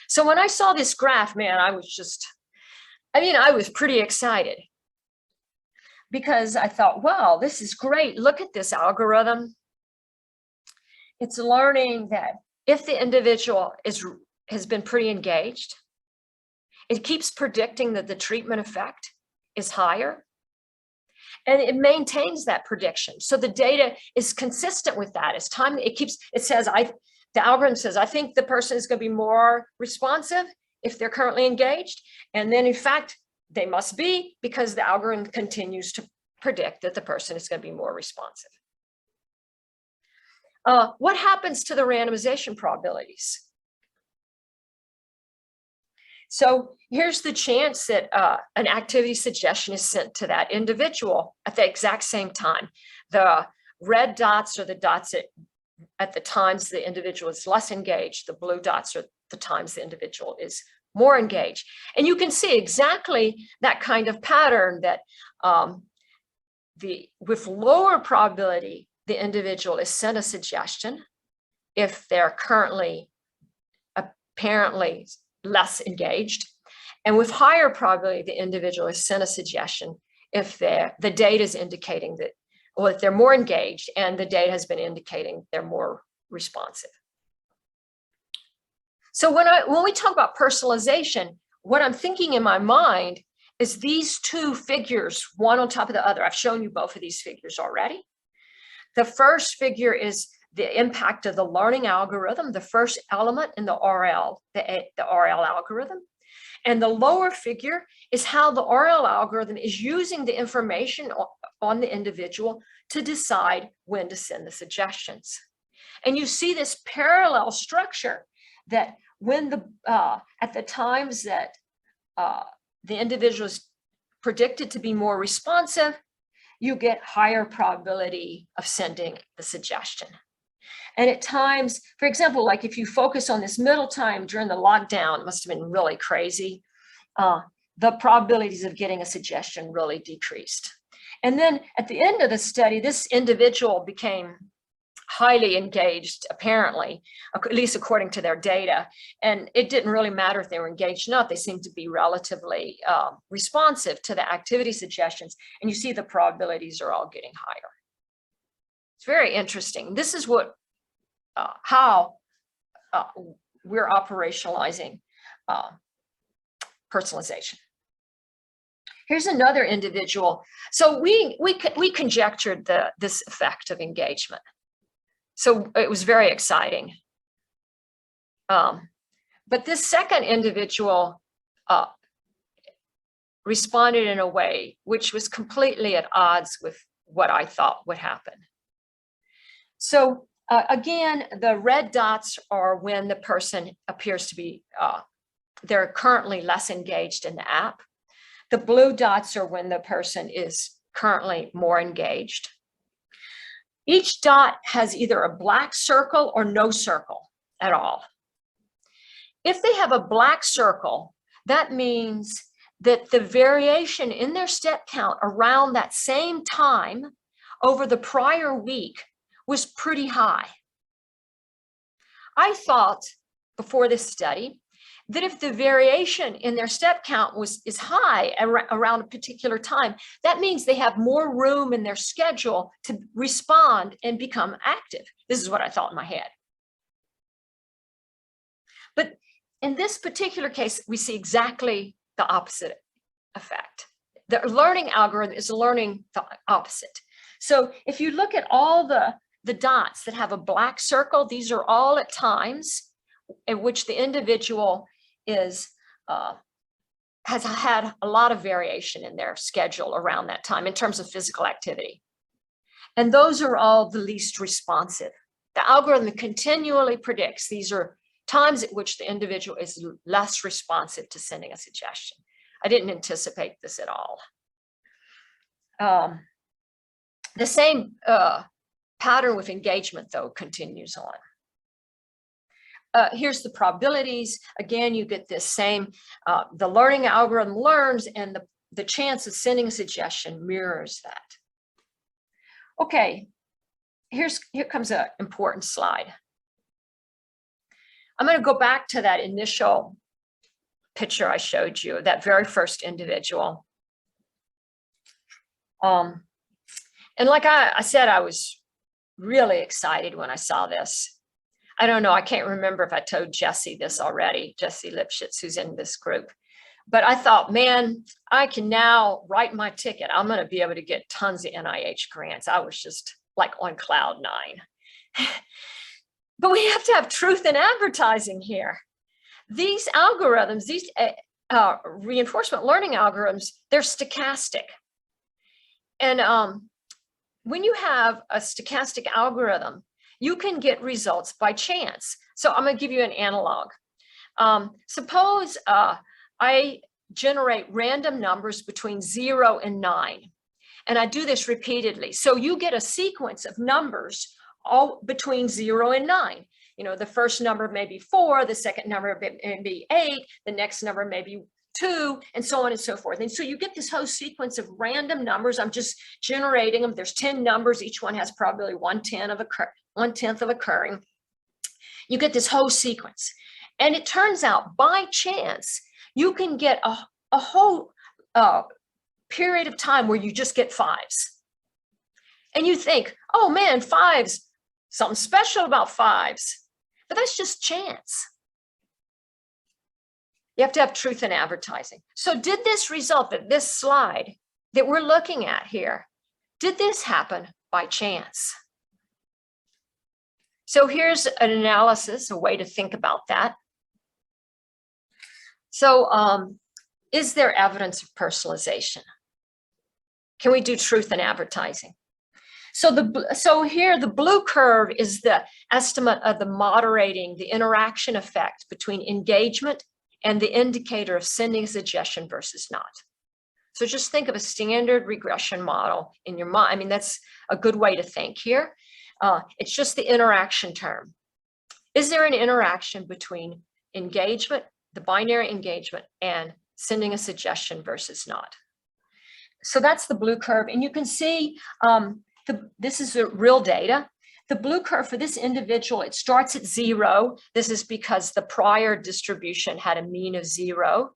So when I saw this graph, man, I was pretty excited, because I thought, wow, this is great. Look at this algorithm. It's learning that if the individual has been pretty engaged, it keeps predicting that the treatment effect is higher, and it maintains that prediction. So the data is consistent with that. As time, the algorithm says, I think the person is going to be more responsive if they're currently engaged. And then in fact, they must be, because the algorithm continues to predict that the person is going to be more responsive. What happens to the randomization probabilities? So here's the chance that an activity suggestion is sent to that individual at the exact same time. The red dots are the dots at the times the individual is less engaged. The blue dots are the times the individual is more engaged. And you can see exactly that kind of pattern, that with lower probability, the individual is sent a suggestion if they're currently apparently less engaged. And with higher probability, the individual is sent a suggestion if the data is indicating that, well, if they're more engaged and the data has been indicating they're more responsive. So when we talk about personalization, what I'm thinking in my mind is these 2 figures, one on top of the other. I've shown you both of these figures already. The first figure is the impact of the learning algorithm, the first element in the RL, the RL algorithm. And the lower figure is how the RL algorithm is using the information on the individual to decide when to send the suggestions. And you see this parallel structure, that when at the times that the individual is predicted to be more responsive, you get higher probability of sending the suggestion. And at times, for example, like if you focus on this middle time during the lockdown, it must have been really crazy. The probabilities of getting a suggestion really decreased. And then at the end of the study, this individual became highly engaged, apparently, at least according to their data. And it didn't really matter if they were engaged or not. They seemed to be relatively responsive to the activity suggestions. And you see the probabilities are all getting higher. It's very interesting. This is how we're operationalizing personalization. Here's another individual. So we conjectured this effect of engagement. So it was very exciting. But this second individual responded in a way which was completely at odds with what I thought would happen. So again, the red dots are when the person appears to be, they're currently less engaged in the app. The blue dots are when the person is currently more engaged. Each dot has either a black circle or no circle at all. If they have a black circle, that means that the variation in their step count around that same time over the prior week was pretty high. I thought before this study that if the variation in their step count is high around a particular time, that means they have more room in their schedule to respond and become active. This is what I thought in my head. But in this particular case, we see exactly the opposite effect. The learning algorithm is learning the opposite. So if you look at all the dots that have a black circle, these are all at times in which the individual has had a lot of variation in their schedule around that time in terms of physical activity. And those are all the least responsive. The algorithm continually predicts these are times at which the individual is less responsive to sending a suggestion. I didn't anticipate this at all. The same pattern with engagement, though, continues on. Here's the probabilities. Again, you get this same, the learning algorithm learns and the chance of sending a suggestion mirrors that. Okay, here comes an important slide. I'm going to go back to that initial picture I showed you, that very first individual. And like I said, I was really excited when I saw this. I don't know, I can't remember if I told Jesse this already, Jesse Lipschitz, who's in this group. But I thought, man, I can now write my ticket. I'm going to be able to get tons of NIH grants. I was just like on cloud 9. But we have to have truth in advertising here. These algorithms, these reinforcement learning algorithms, they're stochastic. And when you have a stochastic algorithm, you can get results by chance. So I'm going to give you an analog. Suppose I generate random numbers between 0 and 9, and I do this repeatedly. So you get a sequence of numbers all between 0 and 9. You know, the first number may be 4, the second number may be 8, the next number may be 2, and so on and so forth. And so you get this whole sequence of random numbers. I'm just generating them. There's 10 numbers. Each one has probably 1/10 of occurring. You get this whole sequence. And it turns out by chance, you can get a whole period of time where you just get 5s. And you think, oh man, 5s, something special about 5s. But that's just chance. You have to have truth in advertising. So did this result, that this slide that we're looking at here, did this happen by chance? So here's an analysis, a way to think about that. So is there evidence of personalization? Can we do truth in advertising? So here the blue curve is the estimate of the moderating, the interaction effect between engagement and the indicator of sending a suggestion versus not. So just think of a standard regression model in your mind. I mean, that's a good way to think here. It's just the interaction term. Is there an interaction between engagement, the binary engagement, and sending a suggestion versus not? So that's the blue curve. And you can see this is the real data. The blue curve for this individual, it starts at 0. This is because the prior distribution had a mean of 0.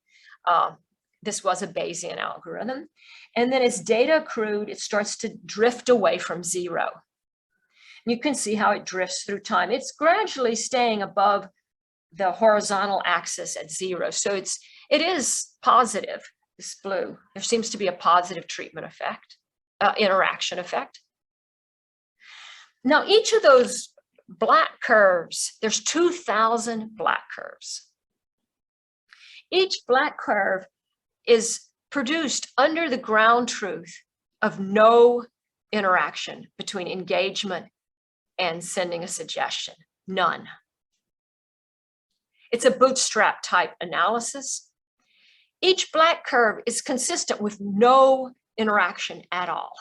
This was a Bayesian algorithm. And then as data accrued, it starts to drift away from 0. You can see how it drifts through time. It's gradually staying above the horizontal axis at 0. So it is positive, this blue. There seems to be a positive treatment effect, interaction effect. Now, each of those black curves, there's 2,000 black curves. Each black curve is produced under the ground truth of no interaction between engagement and sending a suggestion. None. It's a bootstrap type analysis. Each black curve is consistent with no interaction at all.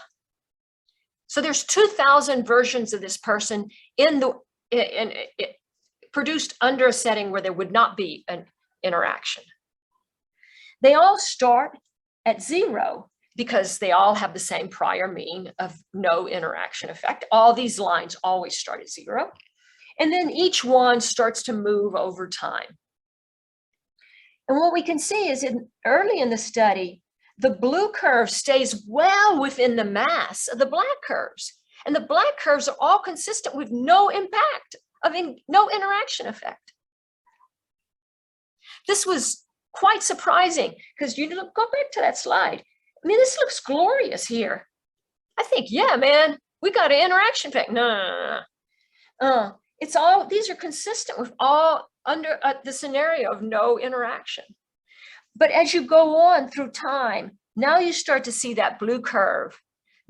So there's 2,000 versions of this person produced under a setting where there would not be an interaction. They all start at 0 because they all have the same prior mean of no interaction effect. All these lines always start at 0. And then each one starts to move over time. And what we can see is early in the study, the blue curve stays well within the mass of the black curves. And the black curves are all consistent with no impact no interaction effect. This was quite surprising because you look, go back to that slide. I mean, this looks glorious here. I think, yeah, man, we got an interaction effect. No. It's all, these are consistent with all under the scenario of no interaction. But as you go on through time, now you start to see that blue curve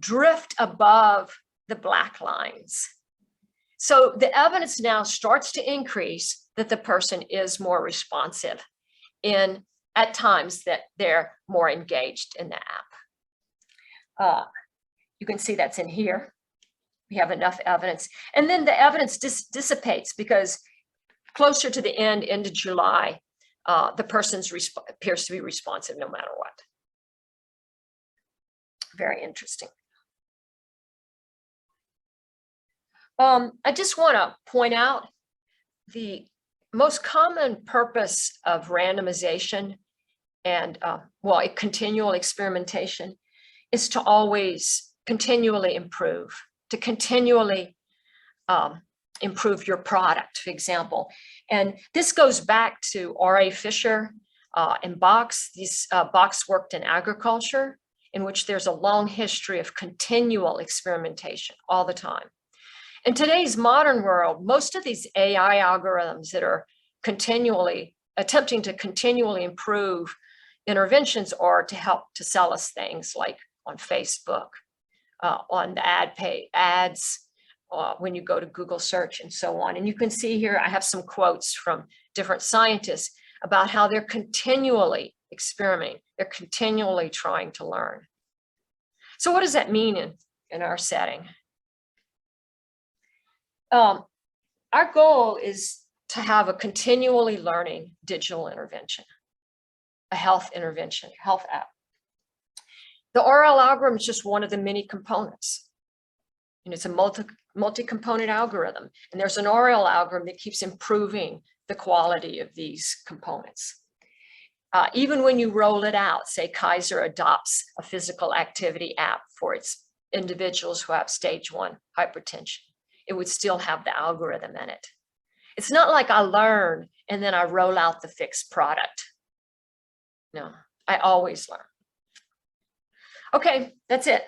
drift above the black lines. So the evidence now starts to increase that the person is more responsive at times that they're more engaged in the app. You can see that's in here. We have enough evidence. And then the evidence dissipates because closer to the end into July, the person appears to be responsive no matter what. Very interesting. I just want to point out the most common purpose of randomization and continual experimentation is to always continually improve, to continually improve your product, for example. And this goes back to R.A. Fisher and Box. Box worked in agriculture, in which there's a long history of continual experimentation all the time. In today's modern world, most of these AI algorithms that are attempting to continually improve interventions are to help to sell us things like on Facebook, on the ads, when you go to Google search and so on. And you can see here, I have some quotes from different scientists about how they're continually experimenting. They're continually trying to learn. So what does that mean in our setting? Our goal is to have a continually learning digital intervention, a health intervention, health app. The RL algorithm is just one of the many components. And it's a multi-component algorithm. And there's an RL algorithm that keeps improving the quality of these components. Even when you roll it out, say Kaiser adopts a physical activity app for its individuals who have stage 1 hypertension, it would still have the algorithm in it. It's not like I learn and then I roll out the fixed product. No, I always learn. Okay, that's it.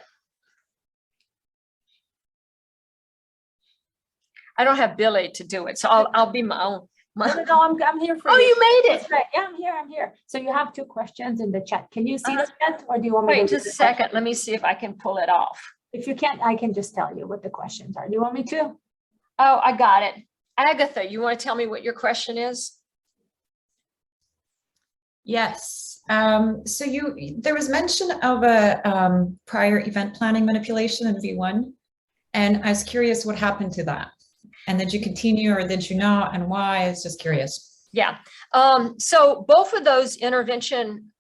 I don't have Billy to do it, so I'll be my own. No, I'm here for you. Oh, you made it. That's right. Yeah, I'm here. So you have 2 questions in the chat. Can you see the chat, or do you want me to? Wait just a second. Let me see if I can pull it off. If you can't, I can just tell you what the questions are. Do you want me to? Oh, I got it. Agatha, you want to tell me what your question is? Yes. So there was mention of a prior event planning manipulation in V1, and I was curious what happened to that. And did you continue or did you not, and why? I was just curious. Yeah. So both of those intervention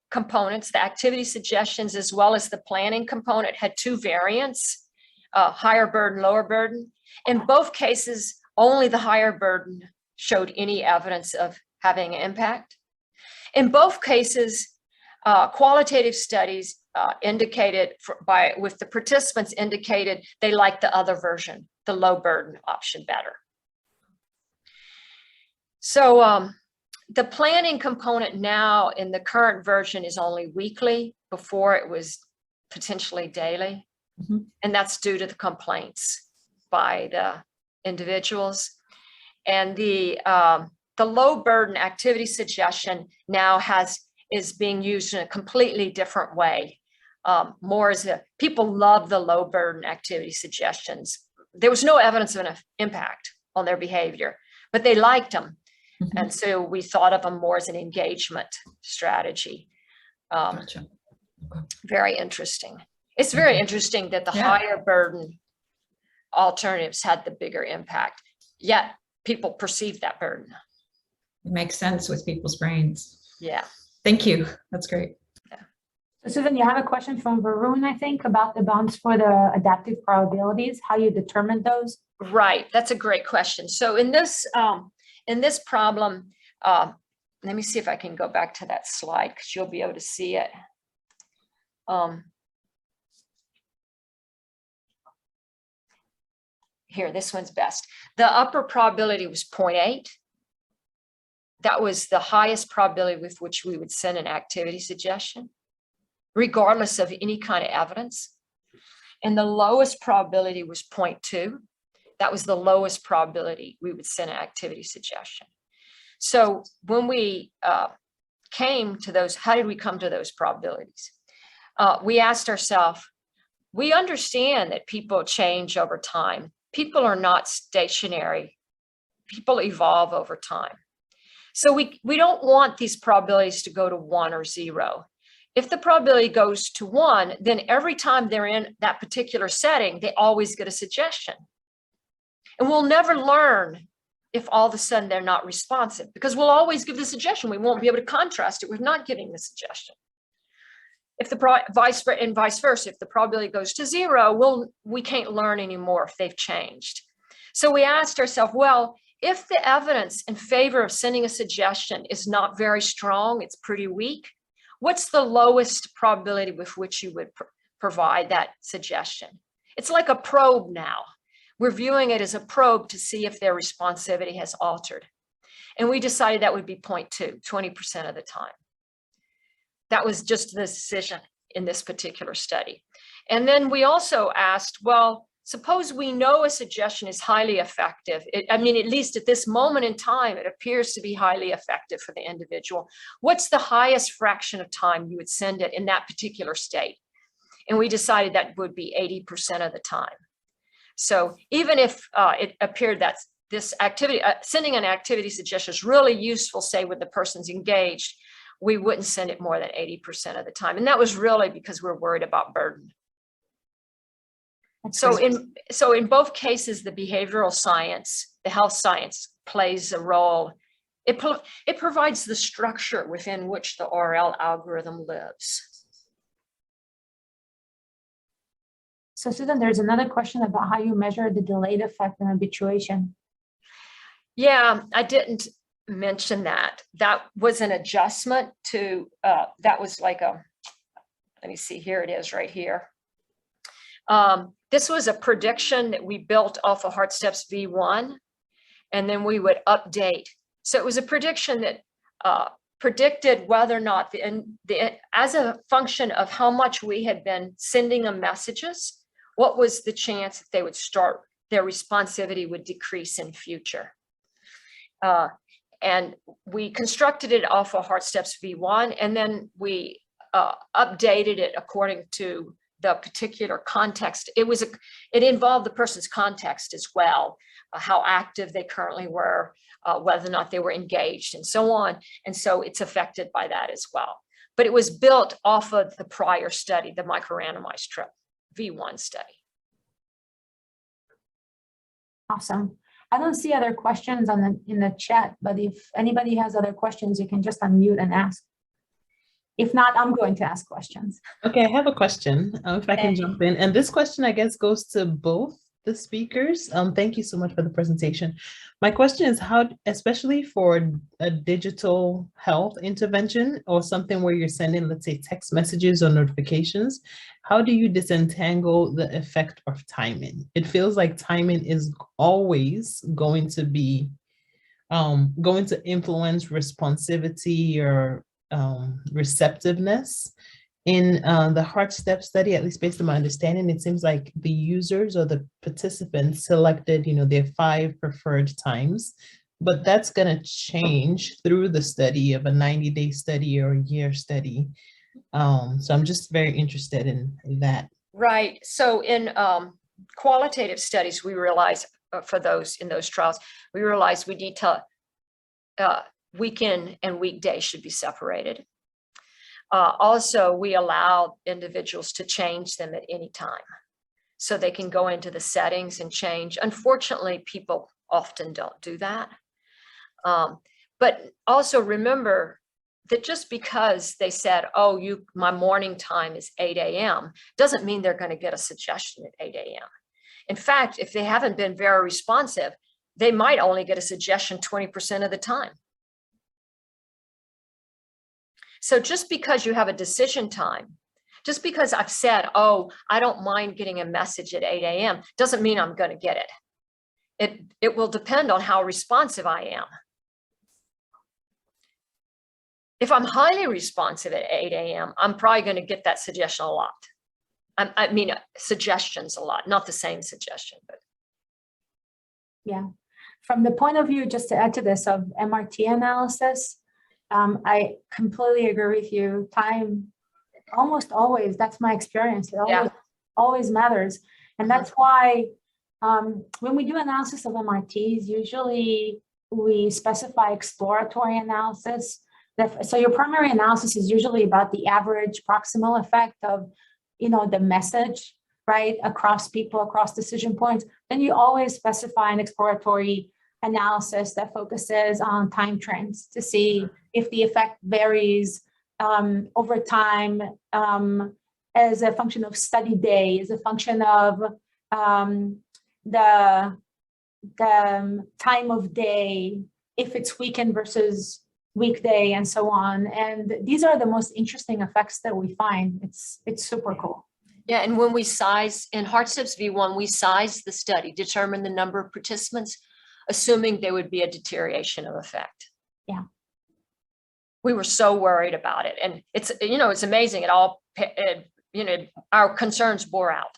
components, the activity suggestions as well as the planning component, had 2 variants, higher burden, lower burden. In both cases, only the higher burden showed any evidence of having an impact. In both cases, qualitative studies with the participants indicated they liked the other version, the low burden option, better. So the planning component now in the current version is only weekly. Before it was potentially daily. Mm-hmm. And that's due to the complaints by the individuals. And the low burden activity suggestion now is being used in a completely different way. more as people love the low burden activity suggestions. There was no evidence of an impact on their behavior, but they liked them. Mhm. And so we thought of them more as an engagement strategy. Gotcha. Very interesting. It's very interesting that the Yeah. higher burden alternatives had the bigger impact, yet people perceive that burden. It makes sense with people's brains. Yeah. Thank you. That's great. So Susan, you have a question from Varun, I think, about the bounds for the adaptive probabilities, how you determine those. Right. That's a great question. So in this problem, let me see if I can go back to that slide because you'll be able to see it. Here, this one's best. The upper probability was 0.8. That was the highest probability with which we would send an activity suggestion, regardless of any kind of evidence. And the lowest probability was 0.2. That was the lowest probability we would send an activity suggestion. So when we came to those, how did we come to those probabilities? We asked ourselves, we understand that people change over time. People are not stationary. People evolve over time. So we don't want these probabilities to go to 1 or 0. If the probability goes to 1, then every time they're in that particular setting, they always get a suggestion. And we'll never learn if all of a sudden they're not responsive, because we'll always give the suggestion. We won't be able to contrast it with not giving the suggestion. If the vice versa, if the probability goes to 0, we can't learn anymore if they've changed. So we asked ourselves, well, if the evidence in favor of sending a suggestion is not very strong, it's pretty weak, what's the lowest probability with which you would provide that suggestion? It's like a probe now. We're viewing it as a probe to see if their responsivity has altered. And we decided that would be 0.2, 20% of the time. That was just the decision in this particular study. And then we also asked, well, suppose we know a suggestion is highly effective. I mean, at least at this moment in time, it appears to be highly effective for the individual. What's the highest fraction of time you would send it in that particular state? And we decided that would be 80% of the time. So even if it appeared that this activity, sending an activity suggestion is really useful, say when the person's engaged, we wouldn't send it more than 80% of the time. And that was really because we're worried about burden. So in both cases, the behavioral science, the health science plays a role. It provides the structure within which the RL algorithm lives. So Susan, there's another question about how you measure the delayed effect in habituation. Yeah, I didn't mention that. That was an adjustment to, that was like a, let me see, here it is right here. This was a prediction that we built off of Heart Steps V1, and then we would update. So it was a prediction that predicted whether or not, as a function of how much we had been sending them messages, what was the chance that they would start, their responsivity would decrease in future. And we constructed it off of Heart Steps V1, and then we updated it according to the particular context. It involved the person's context as well, how active they currently were, whether or not they were engaged, and so on. And so it's affected by that as well. But it was built off of the prior study, the micro-randomized trip V1 study. Awesome. I don't see other questions in the chat, but if anybody has other questions, you can just unmute and ask. If not, I'm going to ask questions. Okay, I have a question, if I can jump in. And this question, I guess, goes to both the speakers. Thank you so much for the presentation. My question is how, especially for a digital health intervention or something where you're sending, let's say, text messages or notifications, how do you disentangle the effect of timing? It feels like timing is always going to be, going to influence responsivity or receptiveness. In the Heart Step study, at least based on my understanding, it seems like the users or the participants selected, their 5 preferred times, but that's going to change through the study of a 90-day study or a year study. So I'm just very interested in that. Right. So in qualitative studies, we realize for those in those trials, we realize we need to weekend and weekday should be separated. Also, we allow individuals to change them at any time. So they can go into the settings and change. Unfortunately, people often don't do that. But also remember that just because they said, oh, my morning time is 8 a.m. doesn't mean they're going to get a suggestion at 8 a.m. In fact, if they haven't been very responsive, they might only get a suggestion 20% of the time. So just because you have a decision time, just because I've said, oh, I don't mind getting a message at 8 a.m. doesn't mean I'm going to get it. It will depend on how responsive I am. If I'm highly responsive at 8 a.m., I'm probably going to get that suggestion a lot. I mean, suggestions a lot, not the same suggestion, but. Yeah. From the point of view, just to add to this, of MRT analysis, I completely agree with you. Time, almost always, that's my experience. It always matters. And that's why when we do analysis of MRTs, usually we specify exploratory analysis. So your primary analysis is usually about the average proximal effect of, the message, right, across people, across decision points. Then you always specify an exploratory analysis that focuses on time trends to see if the effect varies over time as a function of study day, as a function of the time of day, if it's weekend versus weekday, and so on. And these are the most interesting effects that we find. It's super cool. Yeah, and when we size, in Hardships V1, we size the study, determine the number of participants, assuming there would be a deterioration of effect. Yeah. We were so worried about it. And it's, it's amazing. Our concerns bore out.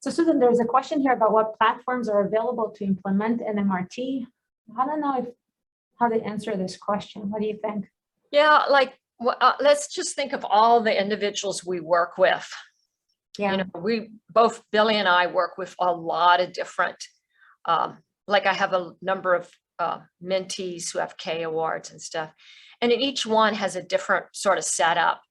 So Susan, there's a question here about what platforms are available to implement an MRT. I don't know how to answer this question. What do you think? Yeah, let's just think of all the individuals we work with. Yeah. Both Billy and I work with a lot of different, I have a number of mentees who have K awards and stuff. And each one has a different sort of setup.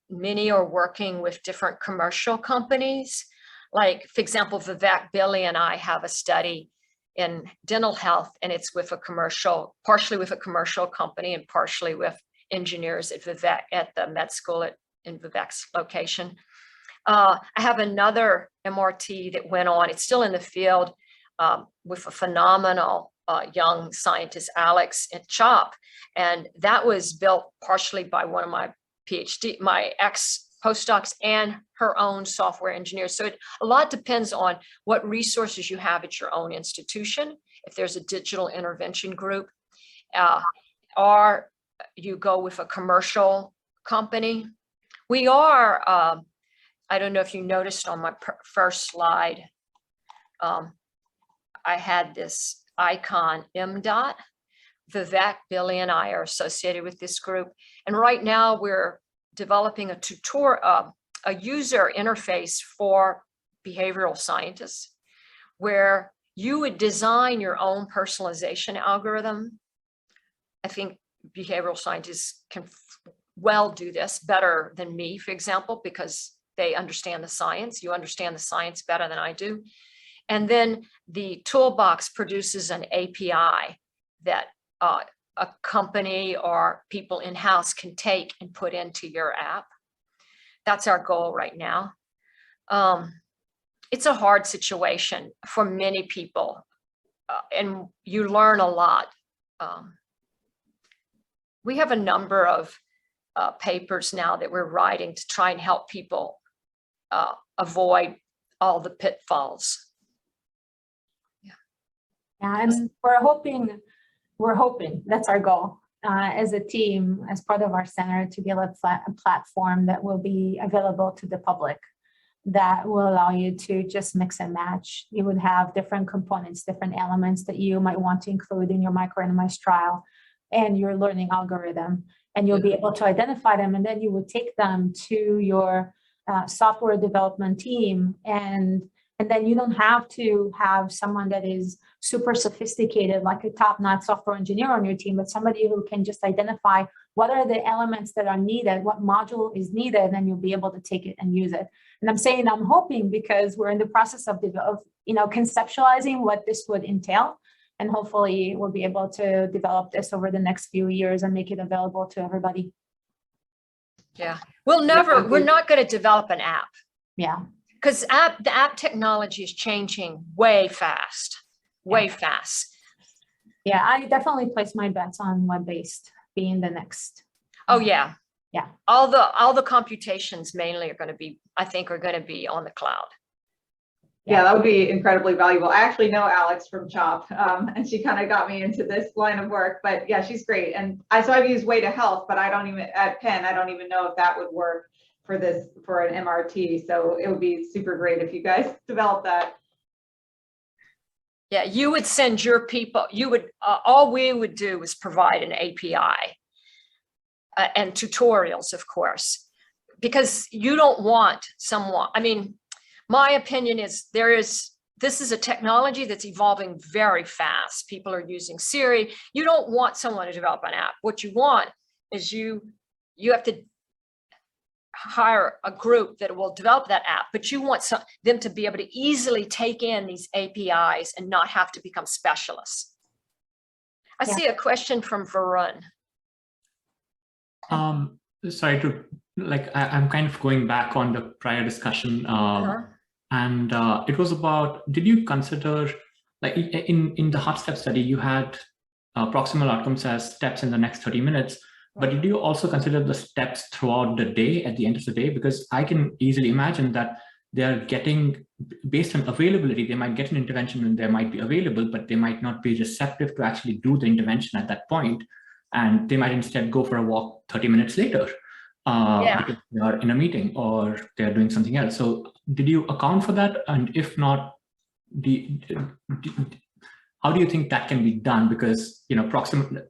Many are working with different commercial companies. Like, for example, Vivek, Billy and I have a study in dental health, and it's with partially with a commercial company and partially with engineers at Vivek, at the med school in Vivek's location. I have another MRT that went on, it's still in the field, with a phenomenal young scientist, Alex at CHOP. And that was built partially by one of my my ex-postdocs and her own software engineers. So a lot depends on what resources you have at your own institution, if there's a digital intervention group, or you go with a commercial company. We are, I don't know if you noticed on my first slide, I had this icon, MDOT. Vivek, Billy, and I are associated with this group. And right now we're developing a user interface for behavioral scientists, where you would design your own personalization algorithm. I think behavioral scientists can well do this better than me, for example, because they understand the science. You understand the science better than I do. And then the toolbox produces an API that a company or people in-house can take and put into your app. That's our goal right now. It's a hard situation for many people, and you learn a lot. We have a number of papers now that we're writing to try and help people avoid all the pitfalls. Yeah, and we're hoping, that's our goal as a team, as part of our center, to build a platform that will be available to the public, that will allow you to just mix and match. You would have different components, different elements that you might want to include in your micro-randomized trial and your learning algorithm. and you'll be able to identify them, and then you would take them to your software development team, and then you don't have to have someone that is super sophisticated, like a top-notch software engineer on your team, but somebody who can just identify what are the elements that are needed, what module is needed, and then you'll be able to take it and use it. And I'm hoping, because we're in the process of conceptualizing what this would entail, and hopefully we'll be able to develop this over the next few years and make it available to everybody. Yeah, we're not going to develop an app. Yeah. Because the app technology is changing way fast. Yeah, I definitely place my bets on web-based being the next. Oh yeah. Yeah. All the computations mainly are going to be, I think, are going to be on the cloud. Yeah, that would be incredibly valuable. I actually know Alex from CHOP, and she kind of got me into this line of work, but yeah, she's great. And I've used Way to Health, but at Penn, I don't even know if that would work for an MRT. So it would be super great if you guys develop that. Yeah, you would send your people, all we would do is provide an API and tutorials, of course, because you don't want someone, my opinion is this is a technology that's evolving very fast. People are using Siri. You don't want someone to develop an app. What you want is you have to hire a group that will develop that app, but you want them to be able to easily take in these APIs and not have to become specialists. I see a question from Varun. Sorry to, I'm kind of going back on the prior discussion, and it was about, did you consider, in the hot step study, you had proximal outcomes as steps in the next 30 minutes, but did you also consider the steps throughout the day, at the end of the day? Because I can easily imagine that they are getting, based on availability, they might get an intervention and they might be available, but they might not be receptive to actually do the intervention at that point. And they might instead go for a walk 30 minutes later because they are in a meeting or they're doing something else. So did you account for that? And if not, how do you think that can be done? Because, proximal,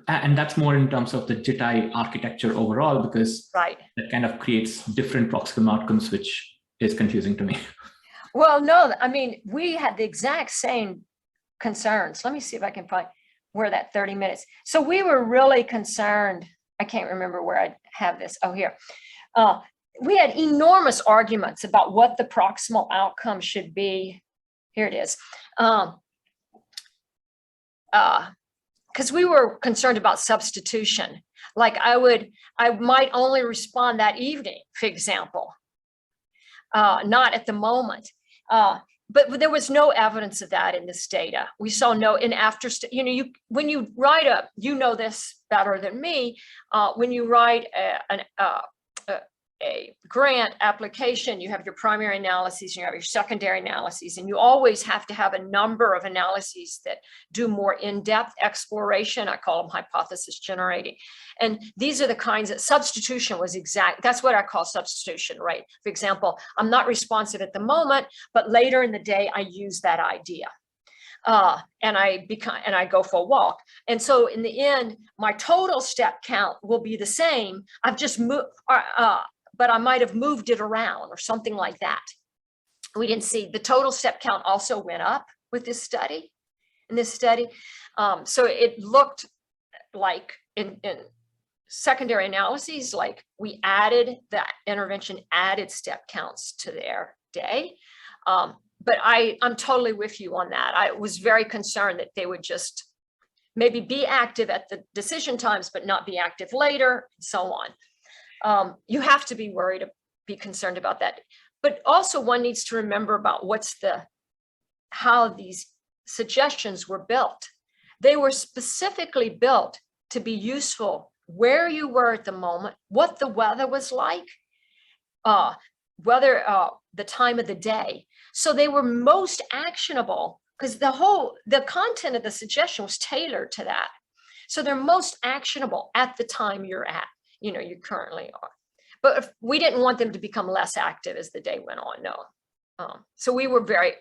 and that's more in terms of the JIT-I architecture overall, because that kind of creates different proximal outcomes, which is confusing to me. Well, no, we had the exact same concerns. Let me see if I can find where that 30 minutes. So we were really concerned. I can't remember where I have this. Oh, here. We had enormous arguments about what the proximal outcome should be. Here it is. Because we were concerned about substitution. Like I might only respond that evening, for example, not at the moment. But there was no evidence of that in this data. We saw no, when you write this better than me, when you write a grant application, you have your primary analyses, you have your secondary analyses, and you always have to have a number of analyses that do more in-depth exploration. I call them hypothesis generating. And these are the kinds of substitution was that's what I call substitution, right? For example, I'm not responsive at the moment, but later in the day, I use that idea. And I go for a walk. And so in the end, my total step count will be the same. I've just moved, but I might have moved it around or something like that. We didn't see the total step count also went up with this study. So it looked like in secondary analyses, like we added that intervention, added step counts to their day. But I'm totally with you on that. I was very concerned that they would just maybe be active at the decision times, but not be active later, and so on. You have to be concerned about that. But also one needs to remember about how these suggestions were built. They were specifically built to be useful where you were at the moment, what the weather was like, the time of the day. So they were most actionable because the content of the suggestion was tailored to that. So they're most actionable at the time you're at. You currently are. But if we didn't want them to become less active as the day went on, no. So we were very,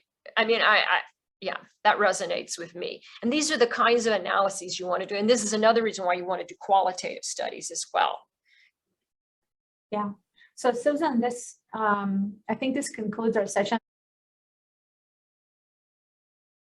yeah, that resonates with me. And these are the kinds of analyses you want to do. And this is another reason why you want to do qualitative studies as well. Yeah. So Susan, this I think this concludes our session.